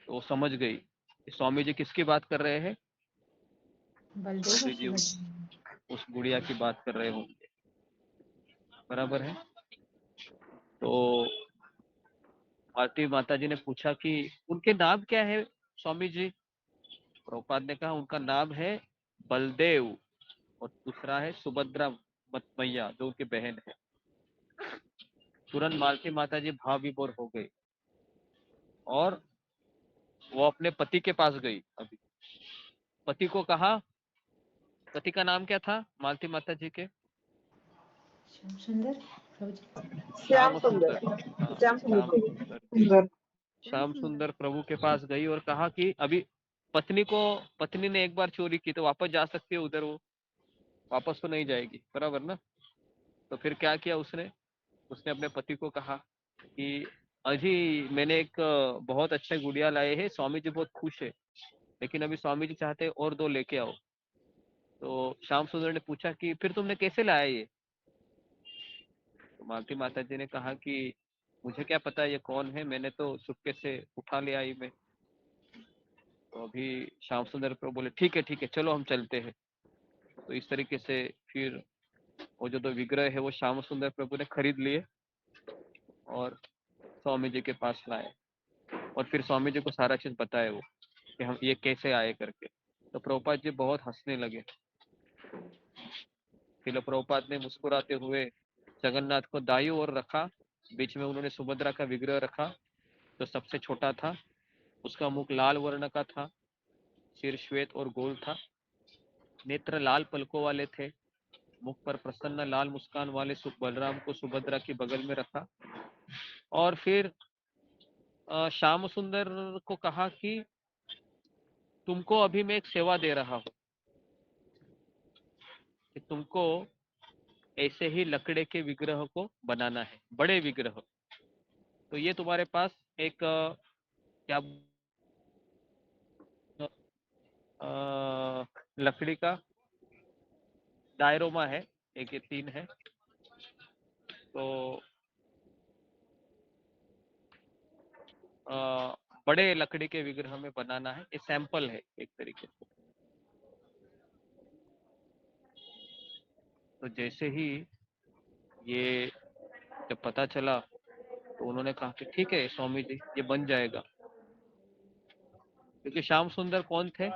तो वो समझ गई कि स्वामी जी किसकी बात कर रहे हैं। बलदेव स्वामी जी उस गुड़िया की बात कर रहे होंगे, बराबर है। तो मालती माता जी ने पूछा कि उनके नाम क्या है स्वामी जी? प्रभुपाद ने कहा उनका नाम है बलदेव और दूसरा है सुभद्रा मैया, जो उनकी बहन है। तुरंत मालती माता जी भाव विभोर हो गई और वो अपने पति के पास गई। अभी पति को कहा, पति का नाम क्या था मालती माता जी के? श्याम सुंदर श्याम सुंदर। हाँ, श्याम सुंदर। श्याम सुंदर प्रभु के पास गई और कहा कि अभी पत्नी ने एक बार चोरी की तो वापस जा सकती है उधर, वो वापस तो नहीं जाएगी, बराबर ना? तो फिर क्या किया उसने अपने पति को कहा कि अजी मैंने एक बहुत अच्छे गुड़िया लाए हैं, स्वामी जी बहुत खुश है, लेकिन अभी स्वामी जी चाहते हैं और 2 लेके आओ। तो श्याम सुंदर ने पूछा कि फिर तुमने कैसे लाया ये? तो मालती माता जी ने कहा कि मुझे क्या पता ये कौन है, मैंने तो चुपके से उठा ले आई मैं। तो अभी श्याम सुंदर प्रभु बोले ठीक है चलो हम चलते हैं। तो इस तरीके से फिर वो जो 2 विग्रह है वो श्याम सुंदर प्रभु ने खरीद लिए और स्वामी जी के पास लाए और फिर स्वामी जी को सारा चीज बताए वो कि हम ये कैसे आए करके। तो प्रभुपाद जी बहुत हंसने लगे। फिर प्रभुपाद ने मुस्कुराते हुए जगन्नाथ को दाईं ओर रखा, बीच में उन्होंने सुभद्रा का विग्रह रखा जो सबसे छोटा था। उसका मुख लाल वर्ण का था, सिर श्वेत और गोल था, नेत्र लाल पलकों वाले थे, मुख पर प्रसन्न लाल मुस्कान वाले बलराम को सुभद्रा की बगल में रखा। और फिर श्याम सुंदर को कहा कि तुमको अभी मैं एक सेवा दे रहा हूं कि तुमको ऐसे ही लकड़े के विग्रह को बनाना है, बड़े विग्रह। तो ये तुम्हारे पास एक क्या लकड़ी का डायरोमा है, एक ये 3 है। तो बड़े लकड़ी के विग्रह में बनाना है, ये सैंपल है एक तरीके से। तो जैसे ही ये जब पता चला तो उन्होंने कहा कि ठीक है स्वामी जी, ये बन जाएगा। क्योंकि श्याम सुंदर कौन थे?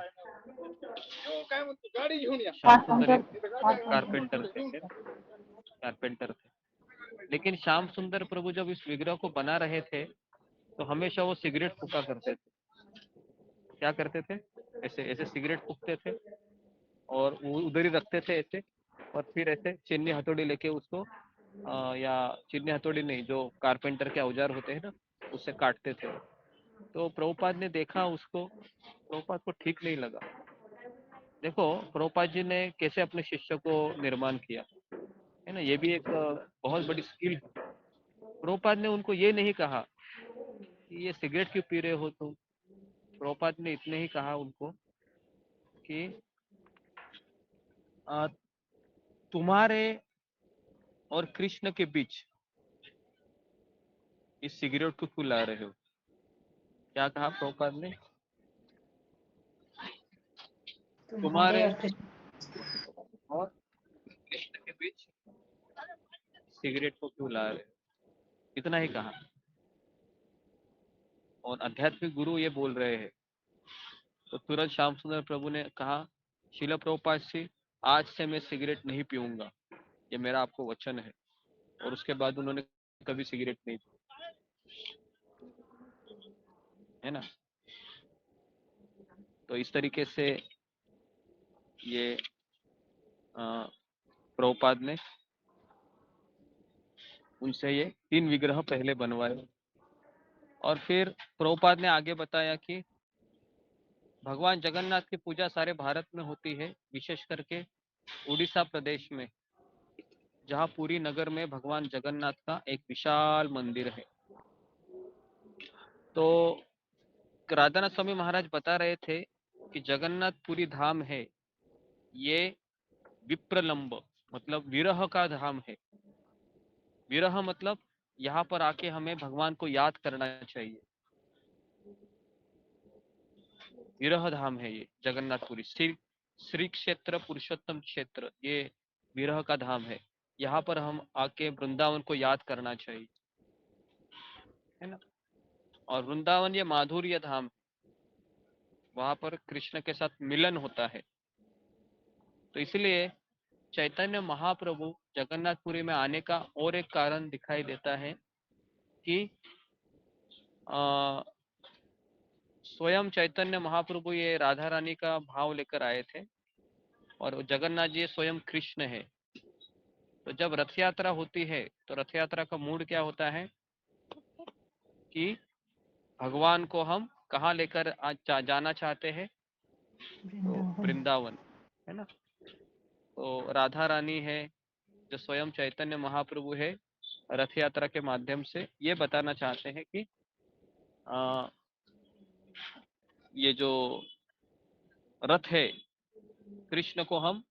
श्याम सुंदर एक कारपेंटर थे। लेकिन श्याम सुंदर प्रभु जब इस विग्रह को बना रहे थे तो हमेशा वो सिगरेट फूका करते थे। क्या करते थे? ऐसे ऐसे सिगरेट फूकते थे और वो उधर ही रखते थे ऐसे, और फिर ऐसे चिन्नी हथौड़ी लेके उसको या चिन्नी हथौड़ी नहीं, जो कारपेंटर के औजार होते हैं ना, उससे काटते थे। तो प्रभुपाद ने देखा उसको, प्रभुपाद को ठीक नहीं लगा। देखो प्रभुपाद जी ने कैसे अपने शिष्य को निर्माण किया है ना, ये भी एक बहुत बड़ी स्किल है। प्रभुपाद ने उनको ये नहीं कहा कि ये सिगरेट क्यों पी रहे हो तुम। प्रभुपाद ने इतने ही कहा उनको कि तुम्हारे और कृष्ण के बीच इस सिगरेट को क्यों ला रहे हो। क्या कहा प्रभुपाद ने? तुम्हारे और कृष्ण के बीच सिगरेट को क्यों ला रहे हो, इतना ही कहा। और आध्यात्मिक गुरु ये बोल रहे हैं। तो तुरंत श्याम सुंदर प्रभु ने कहा, शीला प्रभुपाद जी, आज से मैं सिगरेट नहीं पीऊंगा, ये मेरा आपको वचन है। और उसके बाद उन्होंने कभी सिगरेट नहीं पी, है ना। तो इस तरीके से ये प्रभुपाद ने उनसे ये 3 विग्रह पहले बनवाए। और फिर प्रभुपाद ने आगे बताया कि भगवान जगन्नाथ की पूजा सारे भारत में होती है, विशेष करके उड़ीसा प्रदेश में, जहाँ पुरी नगर में भगवान जगन्नाथ का एक विशाल मंदिर है। तो राधानाथ स्वामी महाराज बता रहे थे कि जगन्नाथपुरी धाम है, ये विप्रलंब मतलब विरह का धाम है। विरह मतलब यहाँ पर आके हमें भगवान को याद करना चाहिए। विरह धाम है ये जगन्नाथपुरी, श्री क्षेत्र पुरुषोत्तम क्षेत्र, ये विरह का धाम है। यहाँ पर हम आके वृंदावन को याद करना चाहिए, है ना। और वृंदावन ये माधुर्य धाम, वहां पर कृष्ण के साथ मिलन होता है। तो इसलिए चैतन्य महाप्रभु जगन्नाथपुरी में आने का और एक कारण दिखाई देता है कि स्वयं चैतन्य महाप्रभु ये राधा रानी का भाव लेकर आए थे और जगन्नाथ जी स्वयं कृष्ण है। तो जब रथ यात्रा होती है तो रथ यात्रा का मूड क्या होता है कि भगवान को हम कहाँ लेकर जाना चाहते हैं, तो वृंदावन, है ना। तो राधा रानी है जो स्वयं चैतन्य महाप्रभु है, रथ यात्रा के माध्यम से ये बताना चाहते हैं कि ये जो रथ है कृष्ण को हम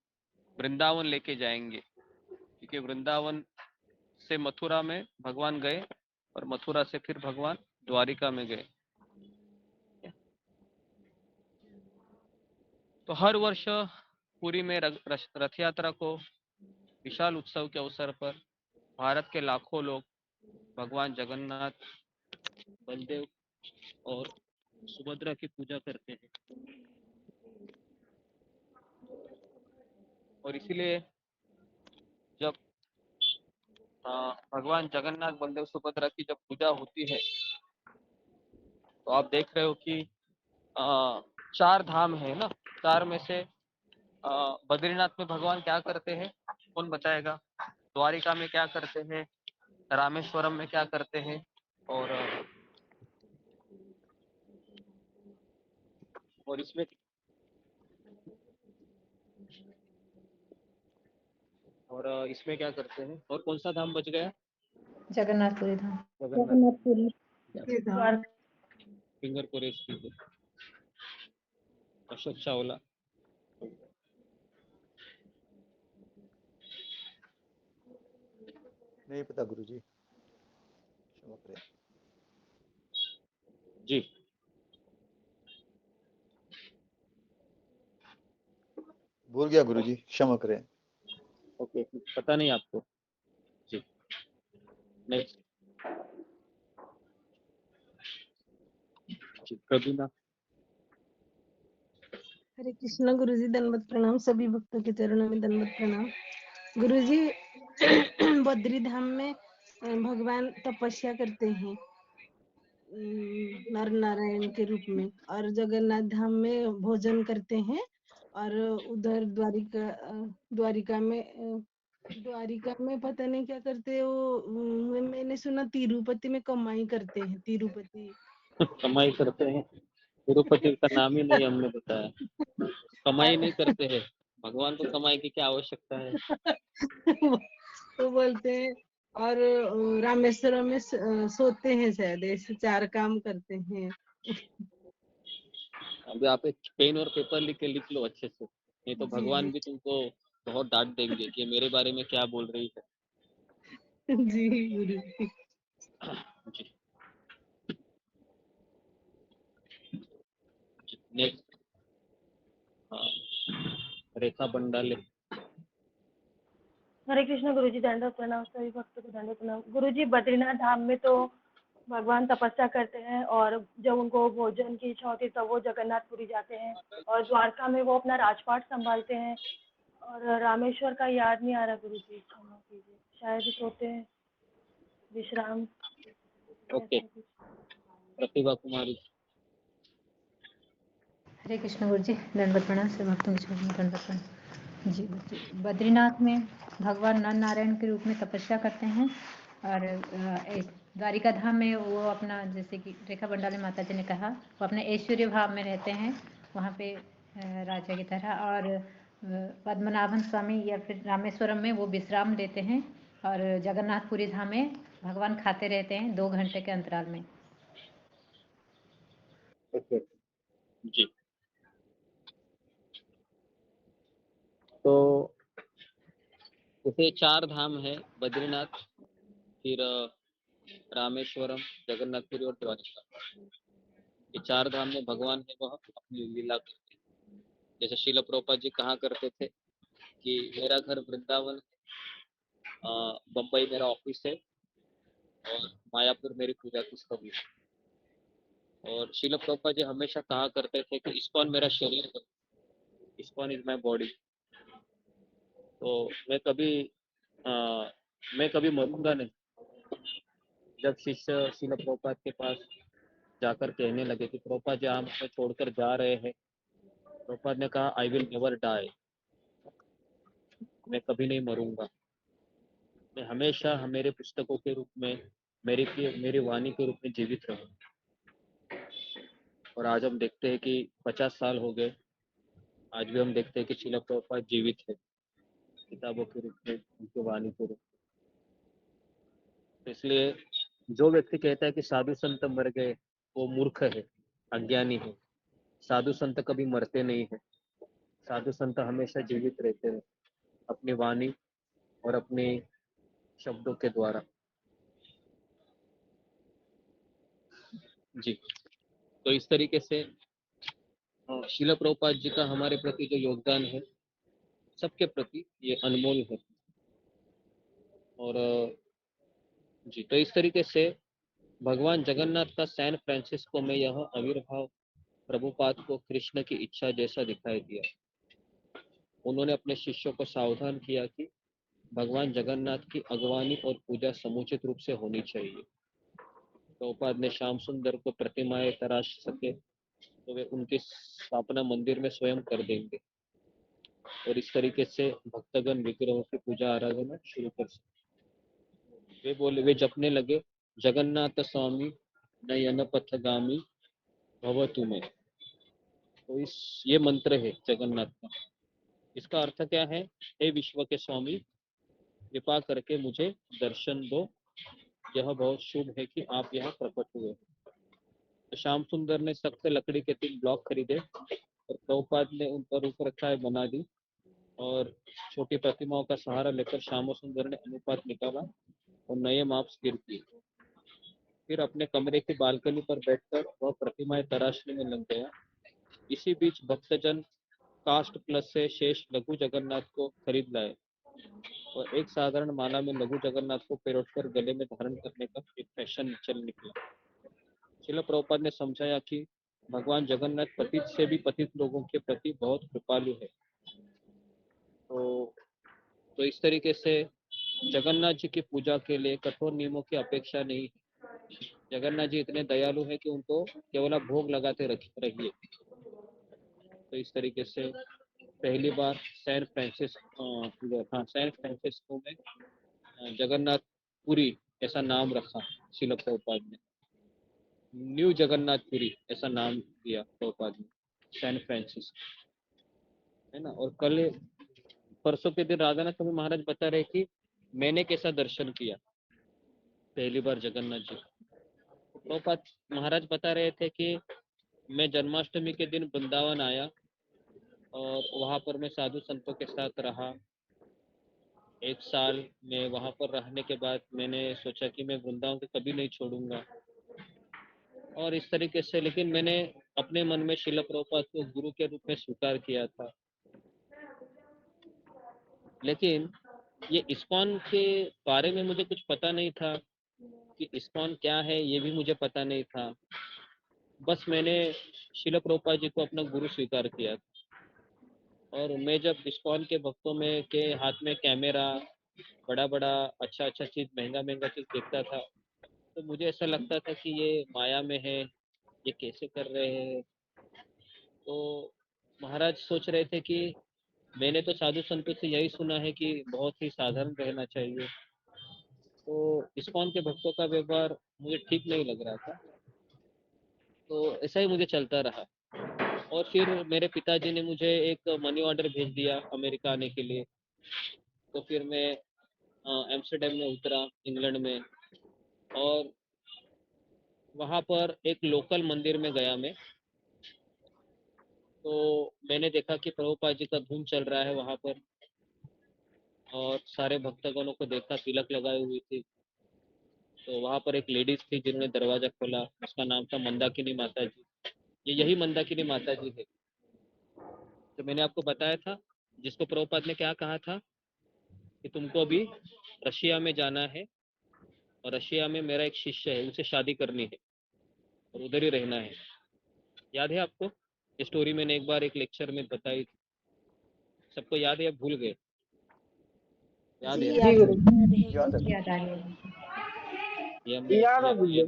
वृंदावन लेके जाएंगे, क्योंकि वृंदावन से मथुरा में भगवान गए और मथुरा से फिर भगवान द्वारिका में गए। तो हर वर्ष पुरी में रथ यात्रा को विशाल उत्सव के अवसर पर भारत के लाखों लोग भगवान जगन्नाथ बलदेव और सुभद्रा की पूजा करते हैं। और इसीलिए जब भगवान जगन्नाथ बलदेव सुभद्रा की जब पूजा होती है तो आप देख रहे हो कि 4 धाम है ना, 4 में से बद्रीनाथ में भगवान क्या करते हैं, कौन बताएगा? द्वारिका में क्या करते हैं, रामेश्वरम में क्या करते हैं, और इसमें क्या करते हैं, और कौन सा धाम बच गया? जगन्नाथपुरी धाम। जगन्नाथपुरी फिंगर पुरेश की अशोक चावला। नहीं पता गुरुजी, क्षमा करें। जी, भूल गया गुरुजी, क्षमा करें। ओके, पता नहीं आपको? जी, नेक्स्ट। जी, प्रवीणा। हरे कृष्णा गुरुजी, दंडवत प्रणाम। सभी भक्तों के चरणों में दंडवत प्रणाम। गुरुजी, बद्री धाम में भगवान तपस्या करते हैं नर नारायण के रूप में, और जगन्नाथ धाम में भोजन करते हैं, और उधर द्वारिका में पता नहीं क्या करते वो। मैंने सुना तिरुपति में कमाई करते हैं। तिरुपति कमाई करते हैं? तिरुपति का नाम ही नहीं हमने बताया। कमाई नहीं करते हैं, भगवान को कमाई की क्या आवश्यकता है? वो बोलते हैं, और रामेश्वरम में सोते हैं शायद, ऐसे 4 काम करते हैं। अभी आप एक पेन और पेपर लिख के लिख लो अच्छे से, नहीं तो जी भगवान भी तुमको बहुत डांट देंगे कि मेरे बारे में क्या बोल रही है। जी गुरु जी। जी, नेक्स्ट। रेखा बंडाले। हरे कृष्ण गुरुजी, दंडवत प्रणाम। सभी भक्तों को दंडवत प्रणाम। गुरुजी, बद्रीनाथ धाम में तो भगवान तपस्या करते हैं, और जब उनको भोजन की इच्छा होती है तब वो जगन्नाथपुरी जाते हैं, और द्वारका में वो अपना राजपाट संभालते हैं, और रामेश्वर का याद नहीं आ रहा गुरुजी, क्षमा कीजिए, शायद सोते हैं, विश्राम, ओके, ऐसा कुछ। प्रतिभा कुमारी। हरे कृष्ण गुरु जी, दंडवत प्रणाम। सब भक्तों के चरणों में दंडवत प्रणाम। जी, बद्रीनाथ में भगवान नर नारायण के रूप में तपस्या करते हैं, और एक द्वारिका धाम में वो अपना, जैसे कि रेखा बंडाली माता जी ने कहा, वो अपने ऐश्वर्य भाव में रहते हैं वहाँ पे राजा की तरह, और पद्मनाभन स्वामी या फिर रामेश्वरम में वो विश्राम लेते हैं, और जगन्नाथपुरी धाम में भगवान खाते रहते हैं 2 घंटे के अंतराल में। ओके, जी। तो जैसे 4 धाम है, बद्रीनाथ, फिर रामेश्वरम, जगन्नाथपुरी और द्वारका। ये 4 धाम में भगवान है वह अपनी लीला करते हैं। जैसे श्रील प्रभुपाद जी कहा करते थे कि मेरा घर वृंदावन, बम्बई मेरा ऑफिस है, और मायापुर मेरी पूजा की स्थली है। और श्रील प्रभुपाद जी हमेशा कहा करते थे कि इस्कॉन मेरा शरीर है, इस्कॉन इज माई बॉडी। तो मैं कभी मरूंगा नहीं। जब शिष्य श्रील प्रभुपाद के पास जाकर कहने लगे कि प्रभुपाद जी आप हमें छोड़कर जा रहे हैं, प्रभुपाद ने कहा आई विल नेवर डाई, मैं कभी नहीं मरूंगा, मैं हमेशा मेरे पुस्तकों के रूप में, मेरी वाणी के रूप में जीवित रहूं। और आज हम देखते हैं कि 50 साल हो गए, आज भी हम देखते हैं कि श्रील प्रभुपाद जीवित है, किताबों के रूप में, उनकी वाणी के रूप में। तो इसलिए जो व्यक्ति कहता है कि साधु संत मर गए, वो मूर्ख है, अज्ञानी है। साधु संत कभी मरते नहीं है, साधु संत हमेशा जीवित रहते हैं अपनी वाणी और अपने शब्दों के द्वारा। जी, तो इस तरीके से श्रील प्रभुपाद जी का हमारे प्रति जो योगदान है, सबके प्रति ये अनमोल है। और जी, तो इस तरीके से भगवान जगन्नाथ का सैन फ्रांसिस्को में यह आविर्भाव प्रभुपाद को कृष्ण की इच्छा जैसा दिखाई दिया। उन्होंने अपने शिष्यों को सावधान किया कि भगवान जगन्नाथ की अगवानी और पूजा समुचित रूप से होनी चाहिए। प्रभुपाद ने श्याम सुंदर को प्रतिमाएं तराश सके तो वे उनकी स्थापना मंदिर में स्वयं कर देंगे और इस तरीके से भक्तगण विग्रहों की पूजा आराधना शुरू कर सके। वे जपने लगे, जगन्नाथ स्वामी नयन पथगामी भवतु में। तो ये मंत्र है जगन्नाथ का। इसका अर्थ क्या है? हे विश्व के स्वामी, कृपा करके मुझे दर्शन दो, यह बहुत शुभ है कि आप यहाँ प्रकट हुए। तो श्याम सुंदर ने सख्त लकड़ी के 3 ब्लॉक खरीदे और प्रभुपाद ने उन पर रूपरेखाएं बना दी और छोटी प्रतिमाओं का सहारा लेकर श्याम सुंदर ने अनुपात निकाला और नए माप स्थिर किए। फिर अपने कमरे की बालकनी पर बैठकर वह प्रतिमाएं तराशने में लग गया। इसी बीच भक्तजन कास्ट प्लस से शेष लघु जगन्नाथ को खरीद लाए और एक साधारण माला में लघु जगन्नाथ को पेरोटकर गले में धारण करने का एक फैशन चल निकला। श्रील प्रभुपाद ने समझाया कि भगवान जगन्नाथ पतित से भी पतित लोगों के प्रति बहुत कृपालु है। तो इस तरीके से जगन्नाथ जी की पूजा के लिए कठोर नियमों की अपेक्षा नहीं है। जगन्नाथ जी इतने दयालु हैं कि उनको केवल आप भोग लगाते रहिए। तो इस तरीके से पहली बार सैन फ्रांसिस्को में जगन्नाथपुरी ऐसा नाम रखा श्रील प्रभुपाद ने। न्यू जगन्नाथपुरी ऐसा नाम दिया प्रभुपाद ने, सैन फ्रांसिस्को, है ना। और कल परसों के दिन राधानाथ स्वामी महाराज बता रहे कि मैंने कैसा दर्शन किया पहली बार जगन्नाथ जी। प्रभुपाद महाराज बता रहे थे कि मैं जन्माष्टमी के दिन वृंदावन आया और वहां पर मैं साधु संतों के साथ रहा। 1 साल में वहां पर रहने के बाद मैंने सोचा कि मैं वृंदावन को कभी नहीं छोड़ूंगा और इस तरीके से, लेकिन मैंने अपने मन में श्रील प्रभुपाद को गुरु के रूप में स्वीकार किया था। लेकिन ये इस्कॉन के बारे में मुझे कुछ पता नहीं था कि इस्कॉन क्या है, ये भी मुझे पता नहीं था। बस मैंने श्रील प्रभुपाद जी को अपना गुरु स्वीकार किया था। और मैं जब इस्कॉन के भक्तों में के हाथ में कैमरा, बड़ा बड़ा अच्छा चीज, महंगा चीज देखता था तो मुझे ऐसा लगता था कि ये माया में है, ये कैसे कर रहे हैं। तो महाराज सोच रहे थे कि मैंने तो साधु संतों से यही सुना है कि बहुत ही साधारण रहना चाहिए। तो इस्कॉन के भक्तों का व्यवहार मुझे ठीक नहीं लग रहा था, तो ऐसा ही मुझे चलता रहा। और फिर मेरे पिताजी ने मुझे एक मनी ऑर्डर भेज दिया अमेरिका आने के लिए। तो फिर मैं एम्स्टर्डम में उतरा, इंग्लैंड में, और वहाँ पर एक लोकल मंदिर में गया मैं। तो मैंने देखा कि प्रभुपाद जी का धूम चल रहा है वहाँ पर और सारे भक्तगणों को देखा, तिलक लगाई हुई थी। तो वहाँ पर एक लेडीज थी जिन्होंने दरवाजा खोला, उसका नाम था मंदाकिनी माता जी। ये यही मंदाकिनी माता जी है तो मैंने आपको बताया था, जिसको प्रभुपाद ने क्या कहा था कि तुमको अभी रशिया में जाना है और रशिया में मेरा एक शिष्य है, उसे शादी करनी है और उधर ही रहना है। याद है आपको? ये स्टोरी मैंने एक बार एक लेक्चर में बताई थी। सबको याद है या भूल गए? याद है ना? जी गुरु याद है। याद आ रही है। याद है मुझे।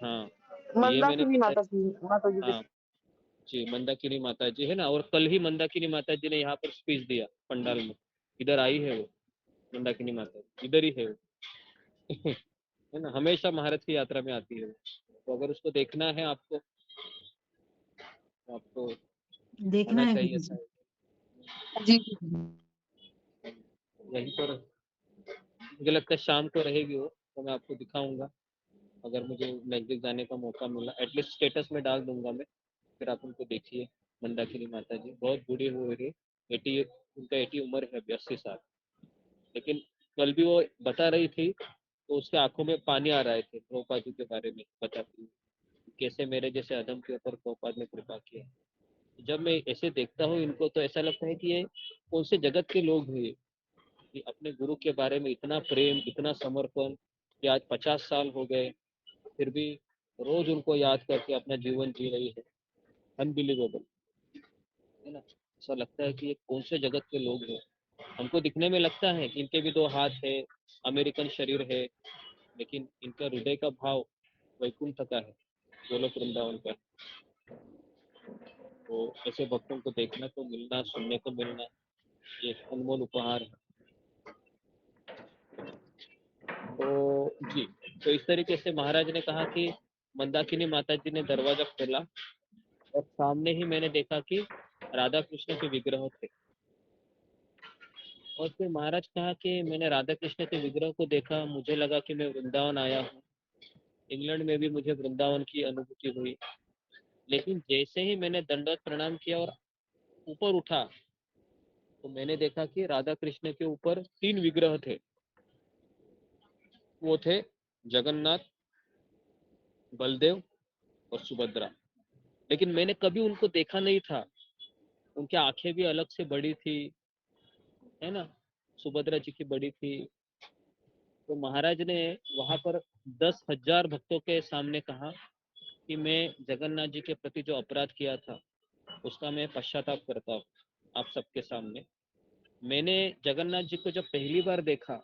हाँ, तो ये मैंने मंदाकिनी बताया। माता जी हाँ जी, मंदाकिनी माता जी है ना। और कल ही मंदाकिनी माता जी ने यहाँ पर स्पीच दिया पंडाल में। इधर आई है वो मंदाकिनी माता जी, इधर ही है वो है ना। हमेशा महाराज की यात्रा में आती है वो। तो अगर उसको देखना है आपको तो आपको देखना आना है चाहिए गुरुजी। था। जी यहीं पर मुझे लगता है शाम को रहेगी वो, तो मैं आपको दिखाऊंगा अगर मुझे नजदीक जाने का मौका मिला। एटलीस्ट स्टेटस में डाल दूंगा मैं, फिर आप उनको देखिए। मंदाकिनी माता जी बहुत बूढ़ी हो रही, 80, उनका 80 उम्र है, 82 साल। लेकिन कल भी वो बता रही थी तो उसके आंखों में पानी आ रहे थे प्रभुपाद जी के बारे में बताती हुई, कैसे मेरे जैसे अधम के ऊपर प्रभुपाद ने कृपा किया। जब मैं ऐसे देखता हूँ इनको तो ऐसा लगता है कि ये कौन से जगत के लोग हैं कि अपने गुरु के बारे में इतना प्रेम, इतना समर्पण, कि आज 50 साल हो गए फिर भी रोज उनको याद करके अपना जीवन जी रही है। अनबिलीवेबल है ना। ऐसा लगता है कि ये कौन से जगत के लोग हैं। हमको दिखने में लगता है कि इनके भी 2 हाथ है, अमेरिकन शरीर है, लेकिन इनका हृदय का भाव वैकुंठ का है, गोलोक वृंदावन का। तो ऐसे भक्तों को देखना को मिलना, सुनने को मिलना, ये अनमोल उपहार है। तो जी, तो इस तरीके से महाराज ने कहा कि मंदाकिनी माता जी ने दरवाजा खोला और सामने ही मैंने देखा कि राधा कृष्ण के विग्रह थे। और फिर महाराज कहा कि मैंने राधा कृष्ण के विग्रह को देखा, मुझे लगा कि मैं वृंदावन आया हूँ। इंग्लैंड में भी मुझे वृंदावन की अनुभूति हुई। लेकिन जैसे ही मैंने दंडवत प्रणाम किया और ऊपर उठा, तो मैंने देखा कि राधा कृष्ण के ऊपर 3 विग्रह थे। वो थे जगन्नाथ, बलदेव और सुभद्रा। लेकिन मैंने कभी उनको देखा नहीं था। उनकी आंखें भी अलग से बड़ी थी, है ना। सुभद्रा जी की बड़ी थी। तो महाराज ने वहां पर 10,000 भक्तों के सामने कहा कि मैं जगन्नाथ जी के प्रति जो अपराध किया था उसका मैं पश्चाताप करता हूँ आप सबके सामने। मैंने जगन्नाथ जी को जब पहली बार देखा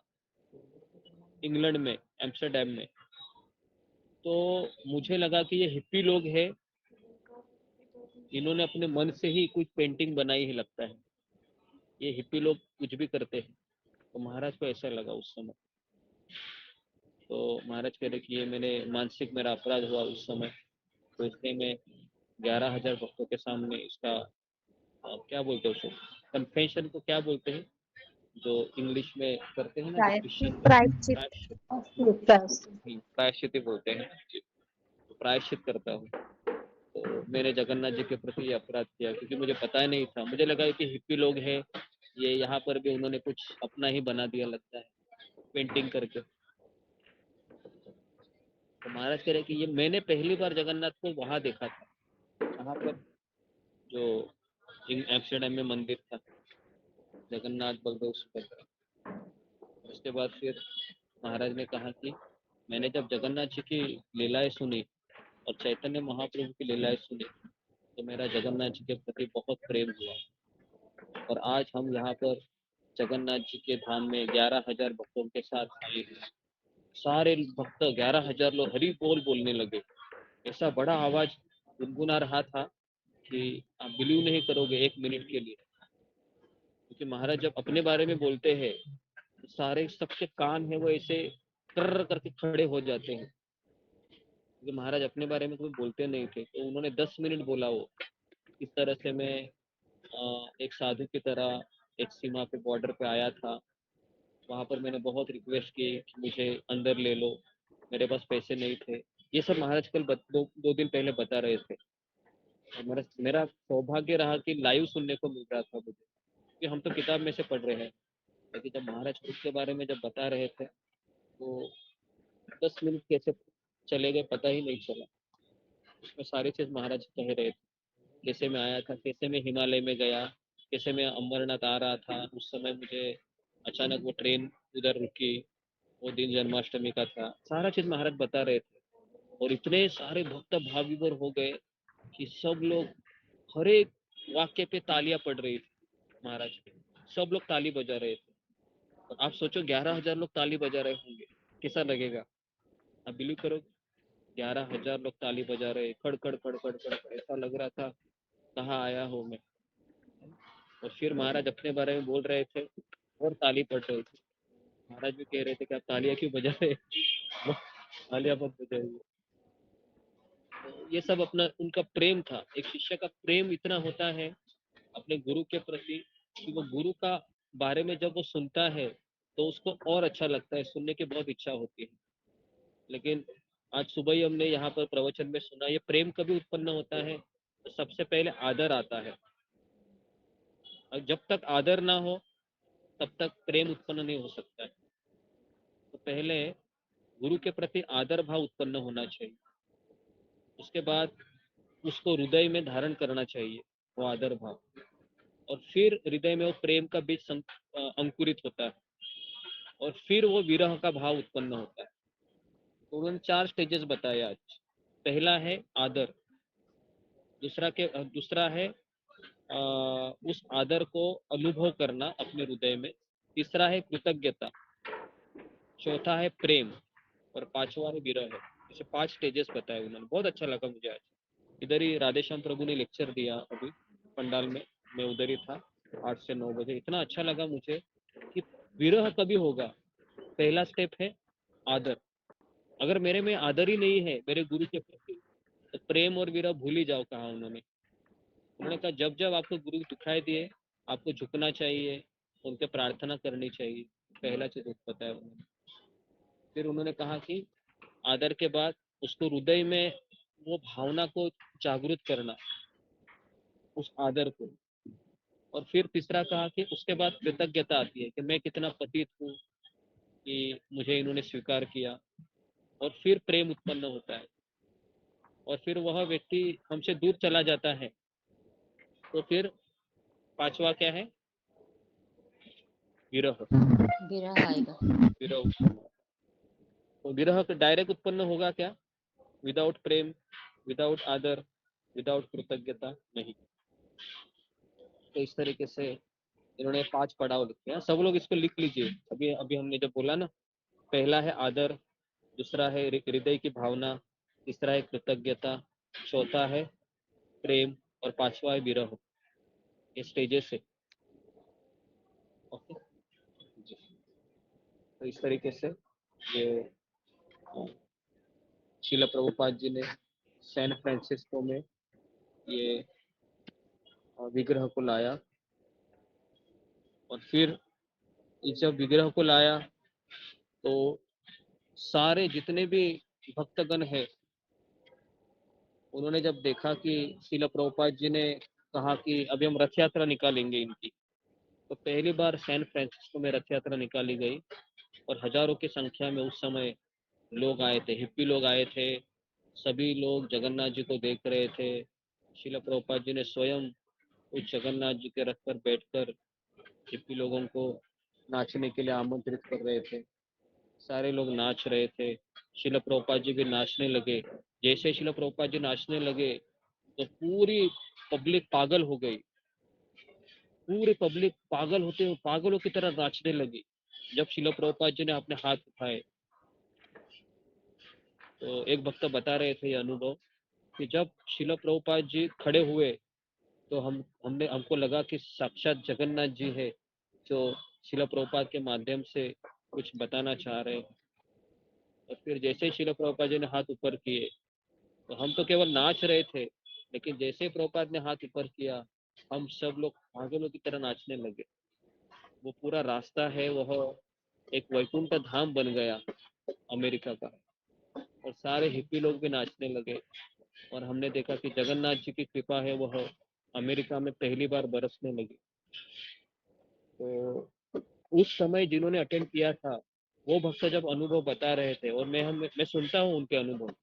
इंग्लैंड में, एम्स्टर्डम में, तो मुझे लगा कि ये हिप्पी लोग हैं, इन्होंने अपने मन से ही कुछ पेंटिंग बनाई है लगता है, ये हिप्पी लोग कुछ भी करते हैं। तो महाराज को ऐसा लगा उस समय। तो महाराज कह रहे कि ये मैंने मानसिक मेरा अपराध हुआ उस समय। तो इसलिए मैं 11,000 भक्तों के सामने इसका क्या बोलते हैं उसको, कन्फेशन को क्या बोलते हैं जो इंग्लिश में करते हैं ना, जो क्रिश्चियन लोग प्रायश्चित, प्रायश्चित बोलते हैं। तो प्रायश्चित करता हूँ। तो मैंने जगन्नाथ जी के प्रति ये अपराध किया क्योंकि मुझे पता नहीं था। मुझे लगा कि हिप्पी लोग हैं, ये यहाँ पर भी उन्होंने कुछ अपना ही बना दिया लगता है पेंटिंग करके। तो महाराज कह रहे कि ये मैंने पहली बार जगन्नाथ को वहां देखा था, वहां पर जो एम्स्टर्डम में मंदिर था, जगन्नाथ बलदेव सुभद्रा। उसके बाद फिर महाराज ने कहा कि मैंने जब जगन्नाथ जी की लीलाएं सुनी और चैतन्य महाप्रभु की लीलाएं सुनी, तो मेरा जगन्नाथ जी के प्रति बहुत प्रेम हुआ। और आज हम यहाँ पर जगन्नाथ जी के धाम में 11,000 भक्तों के साथ आए हैं। सारे भक्त 11,000 लोग हरि बोल बोलने लगे। ऐसा बड़ा आवाज गुनगुना रहा था कि आप बिलीव नहीं करोगे 1 मिनट के लिए। क्योंकि महाराज जब अपने बारे में बोलते हैं तो सारे सबके कान है वो ऐसे कर करके खड़े हो जाते हैं। क्योंकि महाराज अपने बारे में कभी बोलते नहीं थे, तो उन्होंने 10 मिनट बोला। वो इस तरह से मैं एक साधु की तरह एक सीमा पे, बॉर्डर पे आया था। वहां पर मैंने बहुत रिक्वेस्ट की कि मुझे अंदर ले लो, मेरे पास पैसे नहीं थे। ये सब महाराज कल दो दिन पहले बता रहे थे। और मेरा सौभाग्य रहा कि लाइव सुनने को मिल रहा था मुझे, क्योंकि हम तो किताब में से पढ़ रहे हैं। लेकिन जब महाराज खुद के बारे में जब बता रहे थे तो 10 मिनट कैसे चले गए पता ही नहीं चला। उसमें सारी चीज महाराज कह रहे थे, कैसे मैं आया था, कैसे मैं हिमालय में गया, कैसे मैं अमरनाथ आ रहा था। उस समय मुझे अचानक वो ट्रेन उधर रुकी, वो दिन जन्माष्टमी का था। सारा चीज महाराज बता रहे थे। और इतने सारे भक्त भाव विभोर हो गए कि सब लोग हर एक वाक्य पे तालियां पड़ रही थी महाराज के। सब लोग ताली बजा रहे थे। और आप सोचो 11,000 लोग ताली बजा रहे होंगे, कैसा लगेगा। आप बिलीव करो, 11,000 लोग ताली बजा रहे, खड़ खड़ खड़ खड़ खड़ खड़, ऐसा लग रहा था कहाँ आया हूँ मैं। और फिर महाराज अपने बारे में बोल रहे थे और ताली पड़ रही थी। महाराज भी कह रहे थे कि आप तालियां क्यों बजा रहे, तालियां मत बजाइए। तो ये सब अपना उनका प्रेम था। एक शिष्य का प्रेम इतना होता है अपने गुरु के प्रति कि वो गुरु का बारे में जब वो सुनता है तो उसको और अच्छा लगता है, सुनने की बहुत इच्छा होती है। लेकिन आज सुबह ही हमने यहाँ पर प्रवचन में सुना, ये प्रेम कभी उत्पन्न होता है तो सबसे पहले आदर आता है। और जब तक आदर ना हो तब तक प्रेम उत्पन्न नहीं हो सकता है। तो पहले गुरु के प्रति आदर भाव उत्पन्न होना चाहिए, उसके बाद उसको हृदय में धारण करना चाहिए वो आदर भाव, और फिर हृदय में वो प्रेम का बीज अंकुरित होता है, और फिर वो विरह का भाव उत्पन्न होता है। तो उन्होंने 4 स्टेजेस बताए आज। पहला है आदर, दूसरा है उस आदर को अनुभव करना अपने हृदय में, तीसरा है कृतज्ञता, चौथा है प्रेम और पांचवा है विरह। ऐसे 5 स्टेजेस बताए उन्होंने। बहुत अच्छा लगा मुझे आज। इधर ही राधेश्याम प्रभु ने लेक्चर दिया अभी पंडाल में, मैं उधर ही था 8 से 9 बजे। इतना अच्छा लगा मुझे कि विरह कभी होगा। पहला स्टेप है आदर। अगर मेरे में आदर ही नहीं है मेरे गुरु के प्रति, तो प्रेम और विरह भूल ही जाओ। कहा उन्होंने कहा जब जब आपको गुरु दिखाई दिए आपको झुकना चाहिए, उनके प्रार्थना करनी चाहिए। पहला चीज बताया उन्होंने। फिर उन्होंने कहा कि आदर के बाद उसको हृदय में वो भावना को जागृत करना, उस आदर को। और फिर तीसरा कहा कि उसके बाद कृतज्ञता आती है कि मैं कितना पतित हूँ कि मुझे इन्होंने स्वीकार किया। और फिर प्रेम उत्पन्न होता है और फिर वह व्यक्ति हमसे दूर चला जाता है। तो फिर पांचवा क्या है? विरह। विरह आएगा। विरह उत्पन्न। तो विरह डायरेक्ट उत्पन्न होगा क्या? विदाउट प्रेम, विदाउट आदर, विदाउट कृतज्ञता नहीं। तो इस तरीके से इन्होंने 5 पड़ाव लिखे हैं। सब लोग इसको लिख लीजिए। अभी अभी हमने जब बोला ना, पहला है आदर, दूसरा है हृदय की भावना, तीसरा है कृतज्ञता, चौथा है प्रेम और पांचवा है विरह। ये स्टेजेस है। ओके जी। तो इस तरीके से ये श्रील प्रभुपाद जी ने सैन फ्रांसिस्को में ये विग्रह को लाया। और फिर जब विग्रह को लाया तो सारे जितने भी भक्तगण है, उन्होंने जब देखा कि श्रील प्रभुपाद जी ने कहा कि अभी हम रथ यात्रा निकालेंगे इनकी, तो पहली बार सैन फ्रांसिस्को में रथ यात्रा निकाली गई और हजारों की संख्या में उस समय लोग आए थे, हिप्पी लोग आए थे। सभी लोग जगन्नाथ जी को देख रहे थे। श्रील प्रभुपाद जी ने स्वयं उस जगन्नाथ जी के रथ पर बैठकर हिप्पी लोगों को नाचने के लिए आमंत्रित कर रहे थे। सारे लोग नाच रहे थे। श्रील प्रभुपाद जी भी नाचने लगे। जैसे श्रील प्रभुपाद जी नाचने लगे तो पूरी पब्लिक पागल हो गई। पूरी पब्लिक पागल होते हुए पागलों की तरह नाचने लगी जब श्रील प्रभुपाद जी ने अपने हाथ उठाए। तो एक भक्त बता रहे थे ये अनुभव कि जब श्रील प्रभुपाद जी खड़े हुए तो हमको लगा कि साक्षात जगन्नाथ जी है जो श्रील प्रभुपाद के माध्यम से कुछ बताना चाह रहे हैं। और फिर जैसे ही श्रील प्रभुपाद जी ने हाथ ऊपर किए तो हम तो केवल नाच रहे थे, लेकिन जैसे ही प्रभुपाद ने हाथ ऊपर किया हम सब लोग पागलों की तरह नाचने लगे। वो पूरा रास्ता है वह एक वैकुंठ धाम बन गया अमेरिका का। और सारे हिप्पी लोग भी नाचने लगे। और हमने देखा कि जगन्नाथ जी की कृपा है वह अमेरिका में पहली बार बरसने लगी। तो उस समय जिन्होंने अटेंड किया था वो भक्त जब अनुभव बता रहे थे, और मैं सुनता हूँ उनके अनुभव।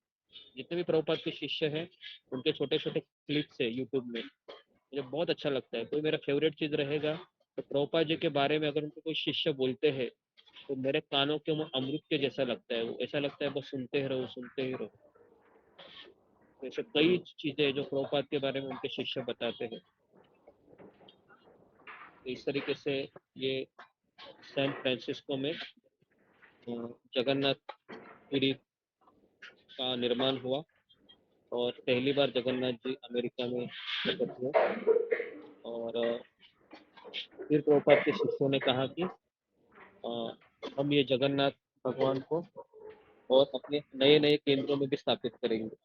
जितने भी प्रभुपाद के शिष्य हैं उनके छोटे छोटे क्लिप्स है यूट्यूब में, मुझे बहुत अच्छा लगता है। कोई मेरा फेवरेट चीज रहेगा तो प्रभुपाद जी के बारे में अगर उनको कोई शिष्य बोलते हैं तो मेरे कानों के वो अमृत के जैसा लगता है। वो ऐसा लगता है बस सुनते ही रहो, सुनते ही रहो। तो ऐसे कई चीजें जो प्रभुपाद के बारे में उनके शिष्य बताते हैं। तो इस तरीके से ये सैन फ्रांसिस्को में जगन्नाथ पुरी का निर्माण हुआ और पहली बार जगन्नाथ जी अमेरिका में प्रकट हुए। और फिर प्रभुपाद के शिष्यों ने कहा कि हम ये जगन्नाथ भगवान को और अपने नए नए केंद्रों में भी स्थापित करेंगे।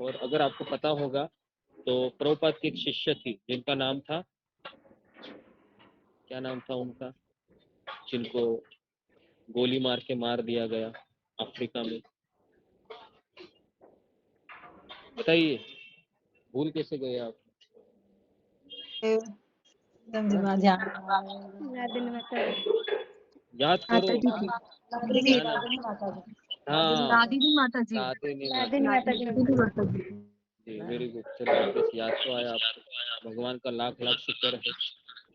और अगर आपको पता होगा तो प्रभुपाद की एक शिष्य थी जिनका नाम था, क्या नाम था उनका, जिनको गोली मार के मार दिया गया अफ्रीका में, बताइए भूल कैसे गए आप? एकदम दिमाग ध्यान नादिन माता जी। याद करो क्या नाम? हाँ, दादी माता जी। दादिनी नादिन माता जी। जी, वेरी गुड। चलो एटलीस्ट याद तो आया आपको। भगवान का लाख लाख शुक्र है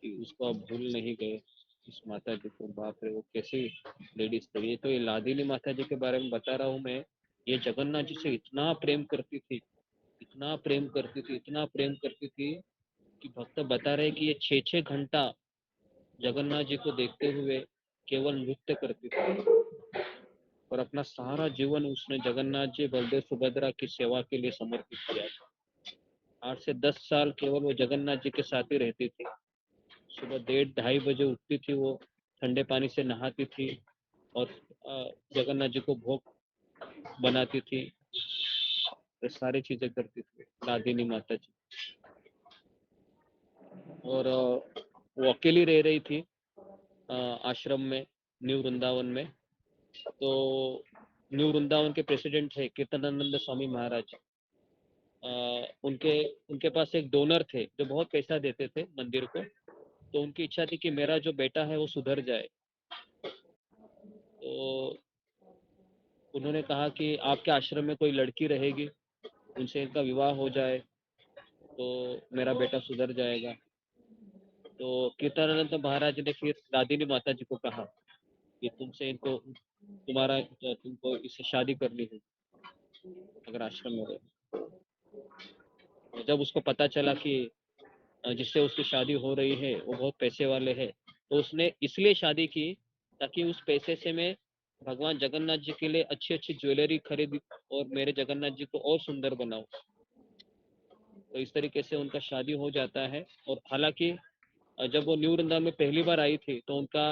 कि उसको आप भूल नहीं गए। इस माता जी को, बाप रे, वो कैसी लेडीज थी। ये तो ये लादिनी माता जी के बारे में बता रहा हूँ मैं। ये जगन्नाथ जी से इतना प्रेम करती थी, इतना प्रेम करती थी, इतना प्रेम करती थी कि भक्त बता रहे कि ये 6-6 घंटा जगन्नाथ जी को देखते हुए केवल नृत्य करती थी, और अपना सारा जीवन उसने जगन्नाथ जी, बलदेव, सुभद्रा की सेवा के लिए समर्पित किया। 8 से 10 साल केवल वो जगन्नाथ जी के साथ ही रहती थी। सुबह 1:30-2:30 बजे उठती थी वो, ठंडे पानी से नहाती थी और जगन्नाथ जी को भोग बनाती थी, तो सारी चीजें करती थी लादिनी माता जी। और वो अकेली रह रही थी आश्रम में, न्यू वृंदावन में। तो न्यू वृंदावन के प्रेसिडेंट थे कीर्तनानंद स्वामी महाराज। उनके उनके पास एक डोनर थे जो बहुत पैसा देते थे मंदिर को। तो उनकी इच्छा थी कि मेरा जो बेटा है वो सुधर जाए। तो उन्होंने कहा कि आपके आश्रम में कोई लड़की रहेगी, उनसे इनका विवाह हो जाए तो मेरा बेटा सुधर जाएगा। तो कीर्तनानंद महाराज ने फिर दादिनी माता जी को कहा कि तुमको इससे शादी करनी है अगर आश्रम में रहे। जब उसको पता चला कि जिससे उसकी शादी हो रही है वो बहुत पैसे वाले हैं, तो उसने इसलिए शादी की ताकि उस पैसे से मैं भगवान जगन्नाथ जी के लिए अच्छी अच्छी ज्वेलरी खरीद और मेरे जगन्नाथ जी को और सुंदर बनाऊं। तो इस तरीके से उनका शादी हो जाता है। और हालांकि जब वो न्यू वृंदावन में पहली बार आई थी तो उनका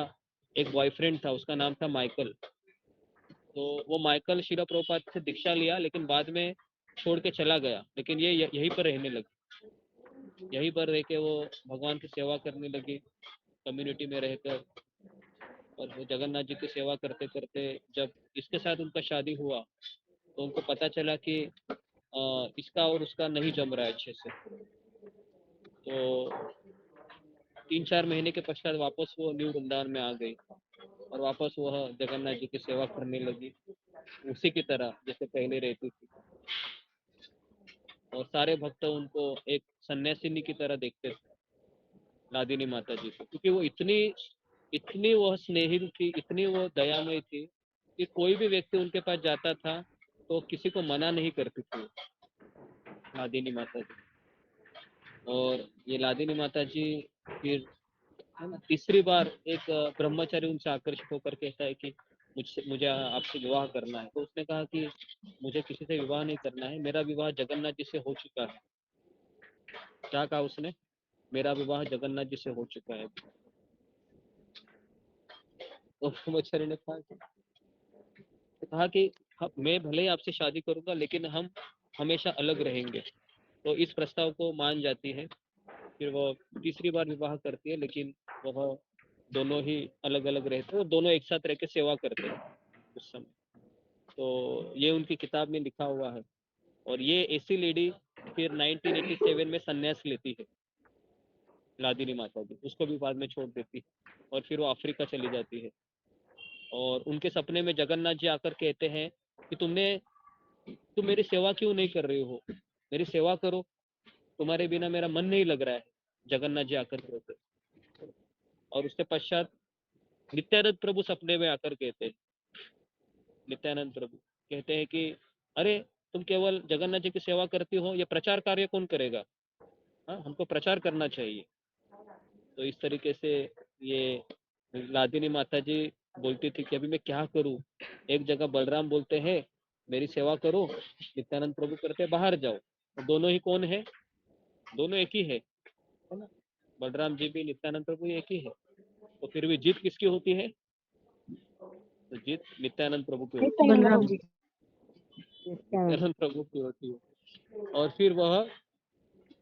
एक बॉयफ्रेंड था, उसका नाम था माइकल। तो वो माइकल शीला प्रभुपाद से दीक्षा लिया, लेकिन बाद में छोड़ के चला गया। लेकिन ये यहीं पर रहने लगी, यहीं पर रह के वो भगवान की सेवा करने लगी कम्युनिटी में रहकर। और वो जगन्नाथ जी की सेवा करते करते जब इसके साथ उनका शादी हुआ तो उनको पता चला कि इसका और उसका नहीं जम रहा है अच्छे से। तो 3-4 महीने के पश्चात वापस वो न्यू वृंदावन में आ गई और वापस वह जगन्नाथ जी की सेवा करने लगी उसी की तरह जैसे पहले रहती थी। और सारे भक्त उनको एक सन्यासिनी की तरह देखते थे, लादिनी माता जी को, क्योंकि वो इतनी वह स्नेहिल थी, इतनी वो दयामय थी कि कोई भी व्यक्ति उनके पास जाता था तो किसी को मना नहीं करती थी लादिनी माता जी। और ये लादिनी माता जी फिर है ना, तीसरी बार एक ब्रह्मचारी उनसे आकर्षित होकर कहता है कि मुझे आपसे विवाह करना है। तो उसने कहा कि मुझे किसी से विवाह नहीं करना है, मेरा विवाह जगन्नाथ जी से हो चुका है। क्या कहा उसने? मेरा विवाह जगन्नाथ जी से हो चुका है। तो ब्रह्मचारी ने कहा कि मैं भले ही आपसे शादी करूंगा लेकिन हम हमेशा अलग रहेंगे। तो इस प्रस्ताव को मान जाती है। फिर वो तीसरी बार विवाह करती है, लेकिन वह दोनों ही अलग अलग रहते हैं और दोनों एक साथ रह के सेवा करते हैं उस समय। तो ये उनकी किताब में लिखा हुआ है। और ये ऐसी लेडी फिर 1987 में संन्यास लेती है लादिनी माता जी, उसको भी बाद में छोड़ देती है और फिर वो अफ्रीका चली जाती है। और उनके सपने में जगन्नाथ जी आकर कहते हैं कि तुम मेरी सेवा क्यों नहीं कर रहे हो, मेरी सेवा करो, तुम्हारे बिना मेरा मन नहीं लग रहा है। जगन्नाथ जी आकर कहते हैं। और उसके पश्चात नित्यानंद प्रभु सपने में आकर कहते हैं, नित्यानंद प्रभु कहते हैं कि अरे तुम केवल जगन्नाथ जी की सेवा करती हो, ये प्रचार कार्य कौन करेगा? हाँ, हमको प्रचार करना चाहिए। तो इस तरीके से ये लादिनी माता जी बोलती थी कि अभी मैं क्या करूं। एक जगह बलराम बोलते हैं मेरी सेवा करो, नित्यानंद प्रभु करते बाहर जाओ। तो दोनों ही कौन है? दोनों एक ही है ना? बलराम जी भी, नित्यानंद प्रभु एक ही है। तो फिर भी जीत किसकी होती है? तो जीत नित्यानंद प्रभु की होती है। बलराम जी। नित्यानंद प्रभु की होती है। और फिर वह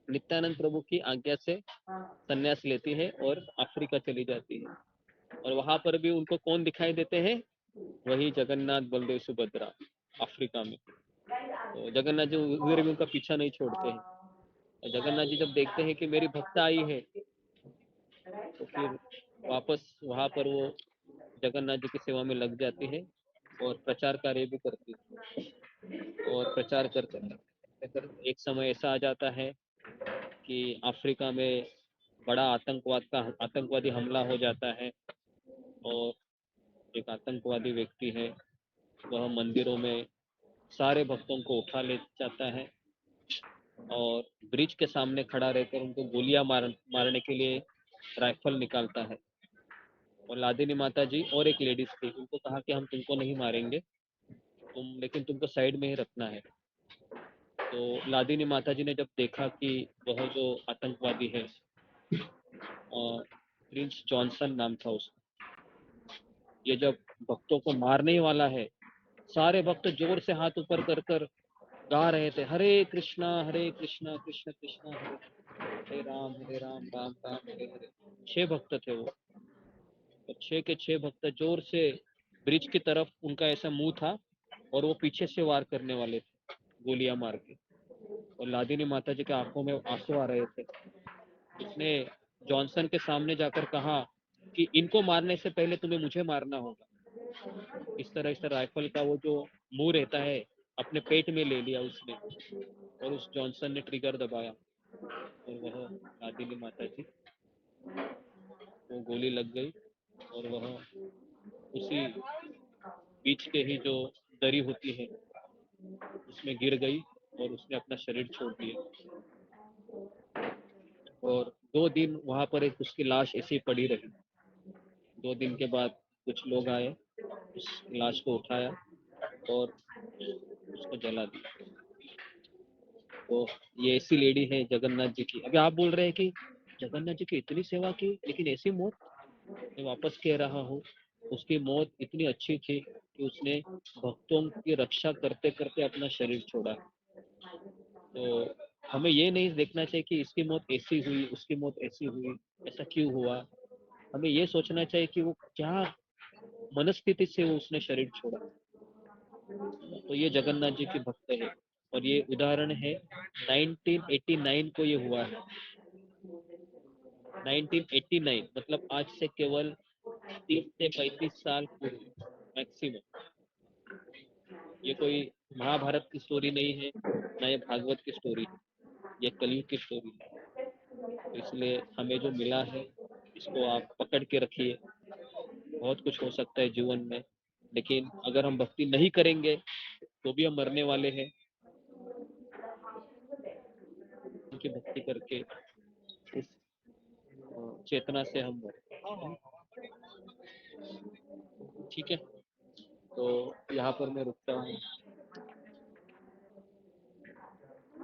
नित्यानंद प्रभु की आज्ञा से संन्यास लेती है और अफ्रीका चली जाती है। और वहां पर भी उनको कौन दिखाई देते हैं? वही जगन्नाथ, बलदेव, सुभद्रा अफ्रीका में। तो जगन्नाथ जी उधर भी उनका पीछा नहीं छोड़ते हैं। और जगन्नाथ जी जब देखते हैं कि मेरी भक्त आई है तो फिर वापस वहां पर वो जगन्नाथ जी की सेवा में लग जाती है और प्रचार कार्य भी करती है। और प्रचार करते एक समय ऐसा आ जाता है कि अफ्रीका में बड़ा आतंकवादी हमला हो जाता है। और एक आतंकवादी व्यक्ति है, वह मंदिरों में सारे भक्तों को उठा ले जाता है और ब्रिज के सामने खड़ा रहकर उनको गोलियां मारने के लिए राइफल निकालता है। और लादिनी माता जी और एक लेडीज थी, उनको कहा कि हम तुमको नहीं मारेंगे, लेकिन तुमको साइड में ही रखना है। तो लादिनी माता जी ने जब देखा कि वह जो आतंकवादी है, प्रिंस जॉनसन नाम था उसका, ये जब भक्तों को मारने ही वाला है, सारे भक्त जोर से हाथ ऊपर कर कर गा रहे थे, हरे कृष्णा कृष्ण कृष्ण हरे राम राम राम हरे हरे। 6 भक्त थे वो, तो 6 के 6 भक्त जोर से ब्रिज की तरफ, उनका ऐसा मुंह था और वो पीछे से वार करने वाले थे गोलियां मार के। और लादिनी माता जी के आंखों में आंसू आ रहे थे। उसने जॉनसन के सामने जाकर कहा कि इनको मारने से पहले तुम्हें मुझे मारना होगा। इस तरह राइफल का वो जो मुंह रहता है अपने पेट में ले लिया उसने, और उस जॉनसन ने ट्रिगर दबाया और वह लादिनी माता जी वो गोली लग गई और वह उसी बीच के ही जो दरी होती है उसमें गिर गई और उसने अपना शरीर छोड़ दिया। और 2 दिन वहां पर एक उसकी लाश ऐसी पड़ी रही। 2 दिन के बाद कुछ लोग आए, उस लाश को उठाया और उसको जला दिया। तो ये ऐसी लेडी है जगन्नाथ जी की। अभी आप बोल रहे हैं कि जगन्नाथ जी की इतनी सेवा की लेकिन ऐसी मौत, मैं वापस कह रहा हूँ, उसकी मौत इतनी अच्छी थी कि उसने भक्तों की रक्षा करते करते अपना शरीर छोड़ा। तो हमें ये नहीं देखना चाहिए कि इसकी मौत ऐसी हुई, उसकी मौत ऐसी हुई, ऐसा क्यों हुआ। हमें ये सोचना चाहिए कि वो क्या मनस्थिति से वो उसने शरीर छोड़ा। तो ये जगन्नाथ जी की भक्त है और ये उदाहरण है 1989 को ये हुआ है। 1989 मतलब आज से केवल 30 से 35 साल पूर्व मैक्सिमम। ये कोई महाभारत की स्टोरी नहीं है, ना ये भागवत की स्टोरी है, ये कलयुग की स्टोरी है। इसलिए हमें जो मिला है इसको आप पकड़ के रखिए। बहुत कुछ हो सकता है जीवन में, लेकिन अगर हम भक्ति नहीं करेंगे तो भी हम मरने वाले हैं। उनकी भक्ति करके इस चेतना से हम मरे। ठीक है, तो यहाँ पर मैं रुकता हूँ।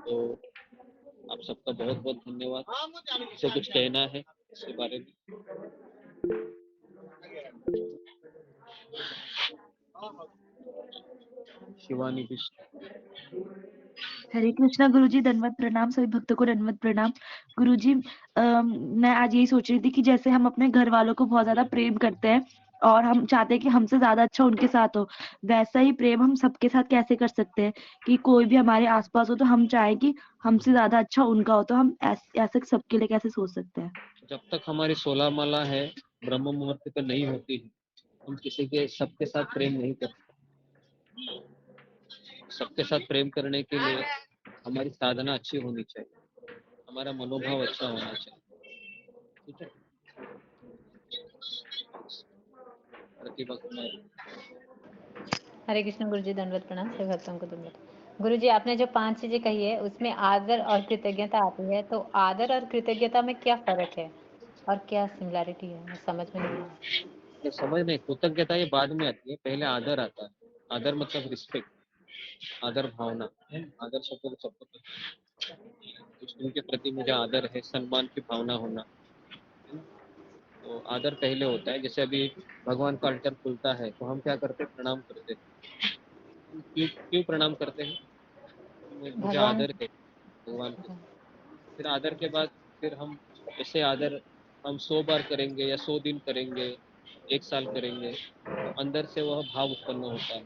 तो आप सबका बहुत बहुत धन्यवाद। इसे कुछ कहना है इसके बारे में? शिवानी बिष्ट। हरे कृष्णा गुरुजी, दंडवत प्रणाम। सभी भक्तों को दंडवत प्रणाम। गुरुजी, मैं आज यही सोच रही थी कि जैसे हम अपने घर वालों को बहुत ज्यादा प्रेम करते हैं और हम चाहते हैं कि हमसे ज्यादा अच्छा उनके साथ हो, वैसा ही प्रेम हम सबके साथ कैसे कर सकते हैं कि कोई भी हमारे आसपास हो तो हम चाहें कि हमसे ज्यादा अच्छा उनका हो, तो हम ऐसे सबके लिए कैसे सोच सकते हैं? जब तक हमारी 16 माला है, ब्रह्म मुहूर्त पे नहीं होती है, हम किसी के सबके साथ प्रेम नहीं करते। सबके साथ प्रेम करने के लिए हमारी साधना अच्छी होनी चाहिए, हमारा मनोभाव अच्छा होना चाहिए। ठीक है, प्रतिभा कुमारी। हरे कृष्ण गुरुजी, दंडवत प्रणाम। सभी भक्तों को दंडवत। गुरुजी, आपने जो 5 चीजें कही है उसमें आदर और कृतज्ञता आती है, तो आदर और कृतज्ञता में क्या फर्क है और क्या सिमिलैरिटी है, समझ में नहीं आया। ये समझ नहीं, कृतज्ञता ये बाद में आती है, पहले आदर आता है। आदर मतलब रिस्पेक्ट, आदर भावना है। आदर शब्द सबको पता है, उनके प्रति मुझे आदर है, सम्मान की भावना होना है। तो आदर पहले होता है। जैसे अभी भगवान का अल्टर खुलता है तो हम क्या करते हैं? प्रणाम करते हैं। क्यों क्यों प्रणाम करते हैं? मुझे भगवान। आदर है भगवान के। फिर आदर के बाद फिर हम ऐसे आदर हम 100 बार करेंगे या 100 दिन करेंगे, 1 साल करेंगे, तो अंदर से वह भाव उत्पन्न होता है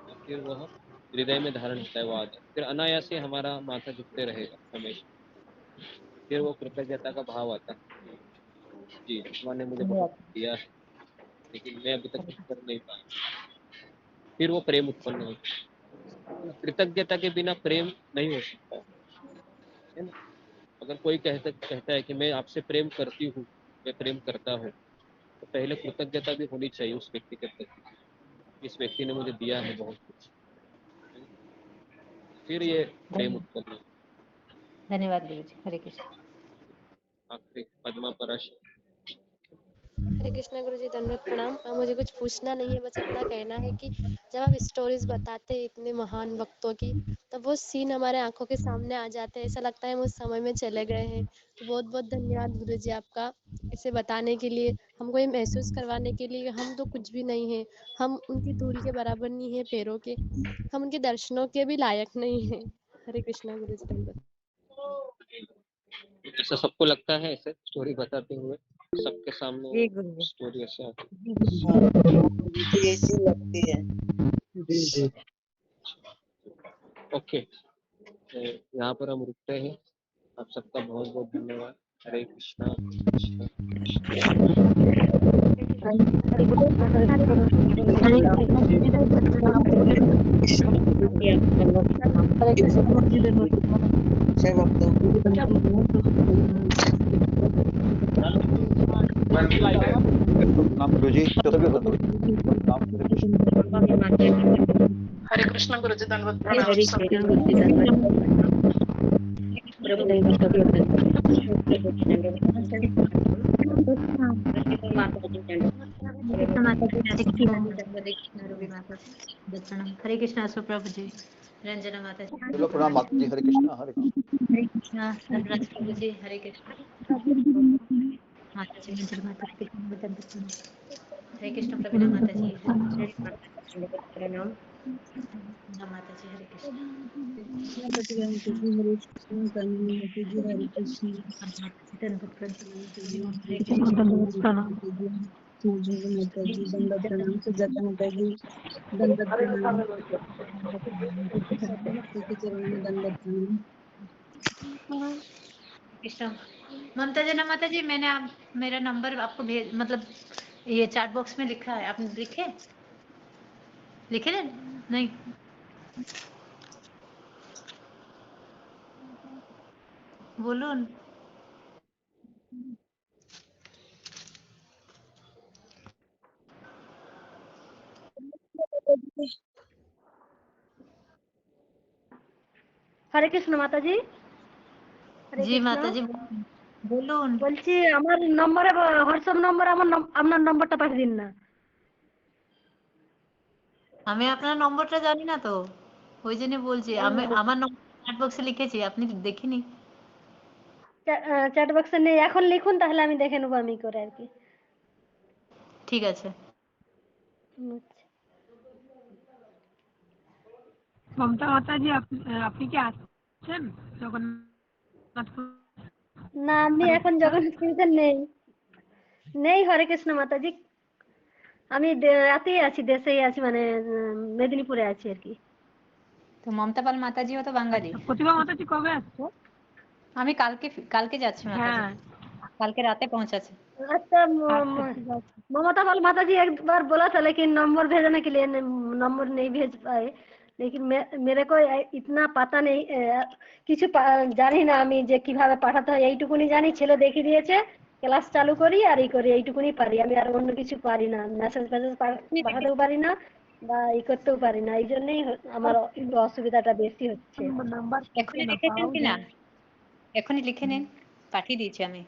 और फिर वह हृदय में धारण होता है वो आदर। फिर अनायास ही हमारा माथा झुकते रहेगा हमेशा। फिर वो कृतज्ञता का भाव आता है। जी, भगवान ने मुझे बहुत दिया है लेकिन मैं अभी तक कुछ कर नहीं पाया। फिर वो प्रेम उत्पन्न होता है। कृतज्ञता के बिना प्रेम नहीं हो सकता है ना। अगर कोई कहता है कि मैं आपसे प्रेम करती हूँ, मैं प्रेम करता हूँ, तो पहले कृतज्ञता भी होनी चाहिए उस व्यक्ति के प्रति, इस व्यक्ति ने मुझे दिया है बहुत कुछ, फिर ये प्रेम उत्पन्न होगा। धन्यवाद गुरु जी। हरे कृष्ण। आखिरी पद्मा पराश। हरे कृष्णा गुरु जी, दंडवत प्रणाम। मुझे कुछ पूछना नहीं है, बस इतना कहना है कि जब आप स्टोरीज बताते हैं इतने महान वक्तों की, तब वो सीन हमारे आंखों के सामने आ जाते हैं, ऐसा लगता है हम उस समय में चले गए हैं। तो बहुत बहुत धन्यवाद गुरु जी आपका इसे बताने के लिए, हमको ये महसूस करवाने के लिए। हम तो कुछ भी नहीं है, हम उनकी धूल के बराबर नहीं है, पैरों के, हम उनके दर्शनों के भी लायक नहीं है। हरे कृष्णा गुरु जी, दंडवत। ऐसा सबको लगता है ऐसे स्टोरी बताते हुए, सबके सामने जी गुरु जी। स्टोरी ऐसे आती जी गुरु जी। हाँ, मुझे ऐसी लगती है। है। ओके, तो यहाँ पर हम रुकते हैं। आप सबका बहुत बहुत धन्यवाद। हरे कृष्णा। अच्छे वक्तों प्रणाम गुरु जी, तो सभी भक्तों को प्रणाम। हरे कृष्ण। हरे कृष्ण गुरुजी, दंडवत प्रणाम। हरे कृष्ण गुरु जी। कृष्ण माता जी, हरे कृष्ण हरे कृष्ण रूबी माता दत्तनम। हरे कृष्ण सुप्रभु जी, रंजना माता जी, चलो प्रणाम माता जी। हरे कृष्णा। हरे कृष्ण। हरे कृष्ण धनराज प्रभु जी, हरे कृष्ण माता जी, मंजूर माता जी, वतन दत्तनम। हरे कृष्ण प्रवीणा माता जी, रंजना माता जी, हरे कृष्ण माता जी, धनपत प्रभु हरे कृष्ण कृष्ण। ममता जना माता जी, मैंने आप मेरा नंबर आपको भेज मतलब ये चैट बॉक्स में लिखा है, आपने लिखे लिखे ना? नहीं बोलो। হরে কৃষ্ণ মাতাজি। হরে जी কৃষ্ণ। माता जी बोलो। বলছি আমার নম্বরে হোয়াটসঅ্যাপ নম্বরে আপনার নম্বরটা পাঠিয়ে দিন না। আমি আপনার নম্বরটা জানি না তো, ওই জন্য বলছি। আমি আমার নম্বর চ্যাট বক্সে লিখেছি, আপনি দেখিনি? চ্যাট বক্সে নেই, এখন লিখুন তাহলে আমি দেখে নেবো আমি করে আর কি। ঠিক আছে। মমতা মাতাজি, আপনি কি আছেন জগন্নাথপুর? না, আমি এখন জগন্নাথপুরীতে নেই। নেই হরে কৃষ্ণ মাতাজি। আমি এতেই আছি, দেশেই আছি, মানে মেদিনীপুরে আছি আর কি। তো মমতা পাল মাতাজিও তো বাঙালি। প্রতিভা মাতাজি কবে আসছে? আমি কালকে যাচ্ছি মাতাজি, হ্যাঁ, কালকে রাতে पहुंचाচ্ছি। अच्छा আচ্ছা ঠিক আছে। ममता पाल माता जी एक बार बोला था, लेकिन नंबर भेजने के लिए नंबर नहीं भेज पाए। लेकिन मेरे को इतना पता नहीं, কিছু জানি না আমি যে কিভাবে পাঠাতে হয়, এইটুকুনি জানি ছেলে দেখিয়ে দিয়েছে, ক্লাস চালু করি আর এই করি, এইটুকুনি পারি। আমি আর অন্য কিছু পারি না, মেসেজ পাঠাতেও পারি না বা ই করতেও পারি না। এই জন্যই আমার একটু অসুবিধাটা বেশি হচ্ছে। নাম্বার এখনই না লিখেছেন পাওয়া কিনা? যায়। এখনই লিখে নিন, পাঠিয়ে দিয়েছি আমি।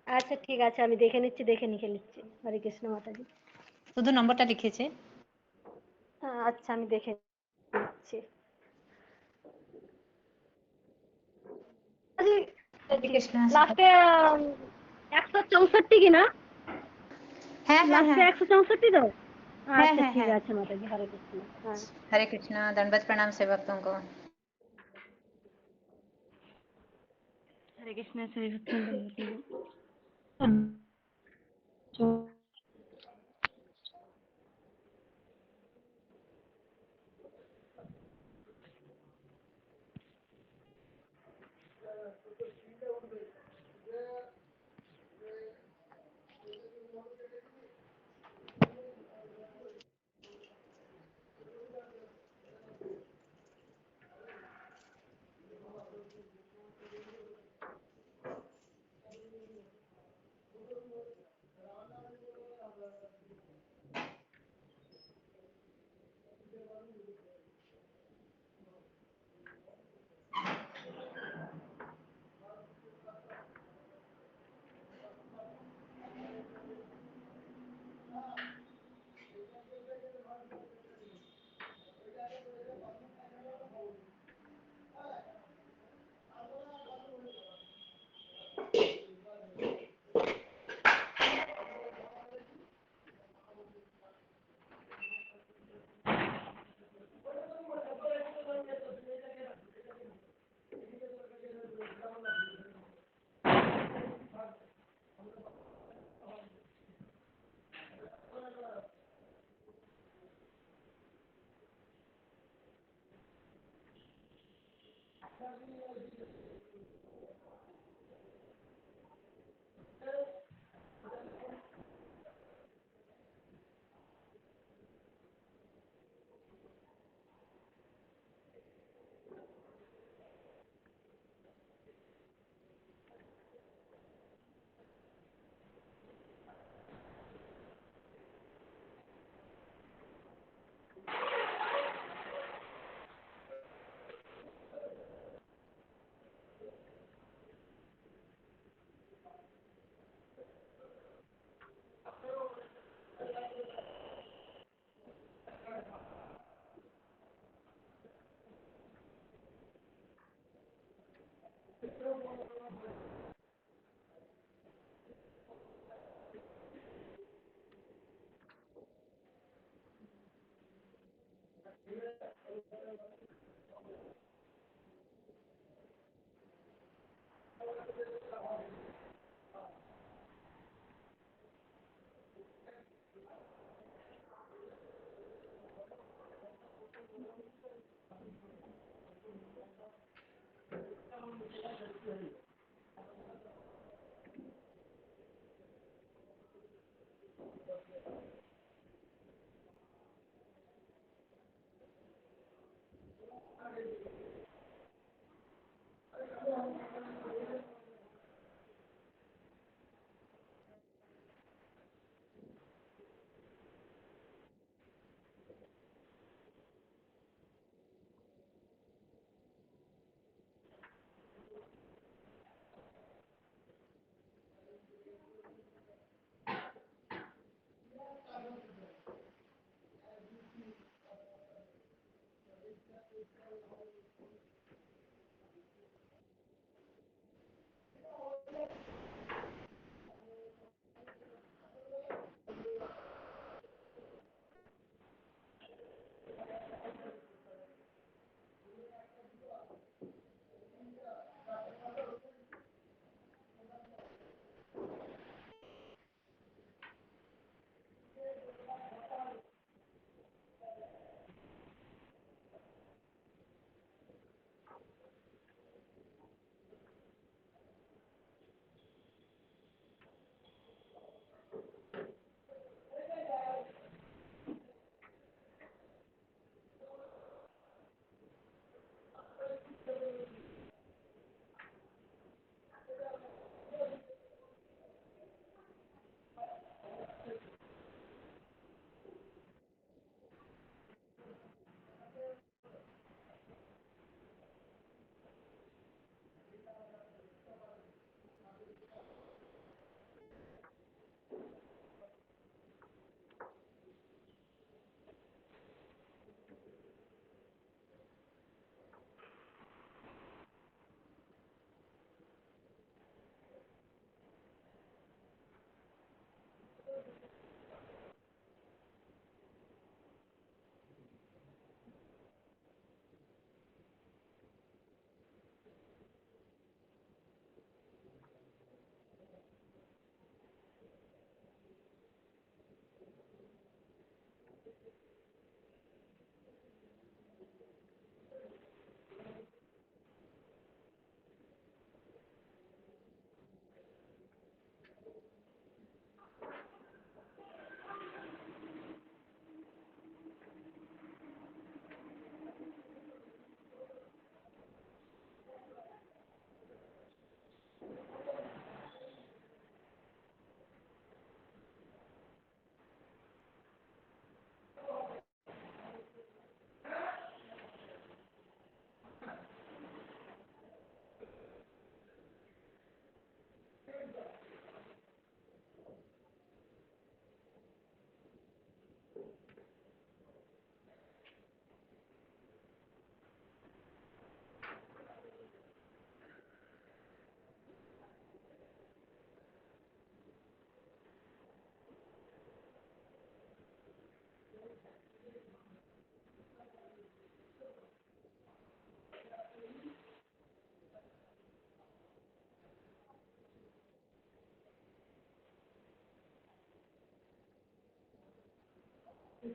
আচ্ছা ঠিক আছে, আমি দেখে নিচ্ছি, দেখে লিখে নিচ্ছি। হরে কৃষ্ণ মাতাজি। শুধু নম্বরটা লিখেছে। আচ্ছা আমি দেখে নিচ্ছি। हरे कृष्णा। লাস্টে 164 কি না? হ্যাঁ হ্যাঁ লাস্টে হ্যাঁ 164 তো? হ্যাঁ আচ্ছা হ্যাঁ ঠিক হ্যাঁ। আছে মাতাজি, হরে কৃষ্ণ। হ্যাঁ हरे कृष्णा, दंडवत प्रणाम से भक्तों को। हरे कृष्ण से भक्ति। Thank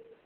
you.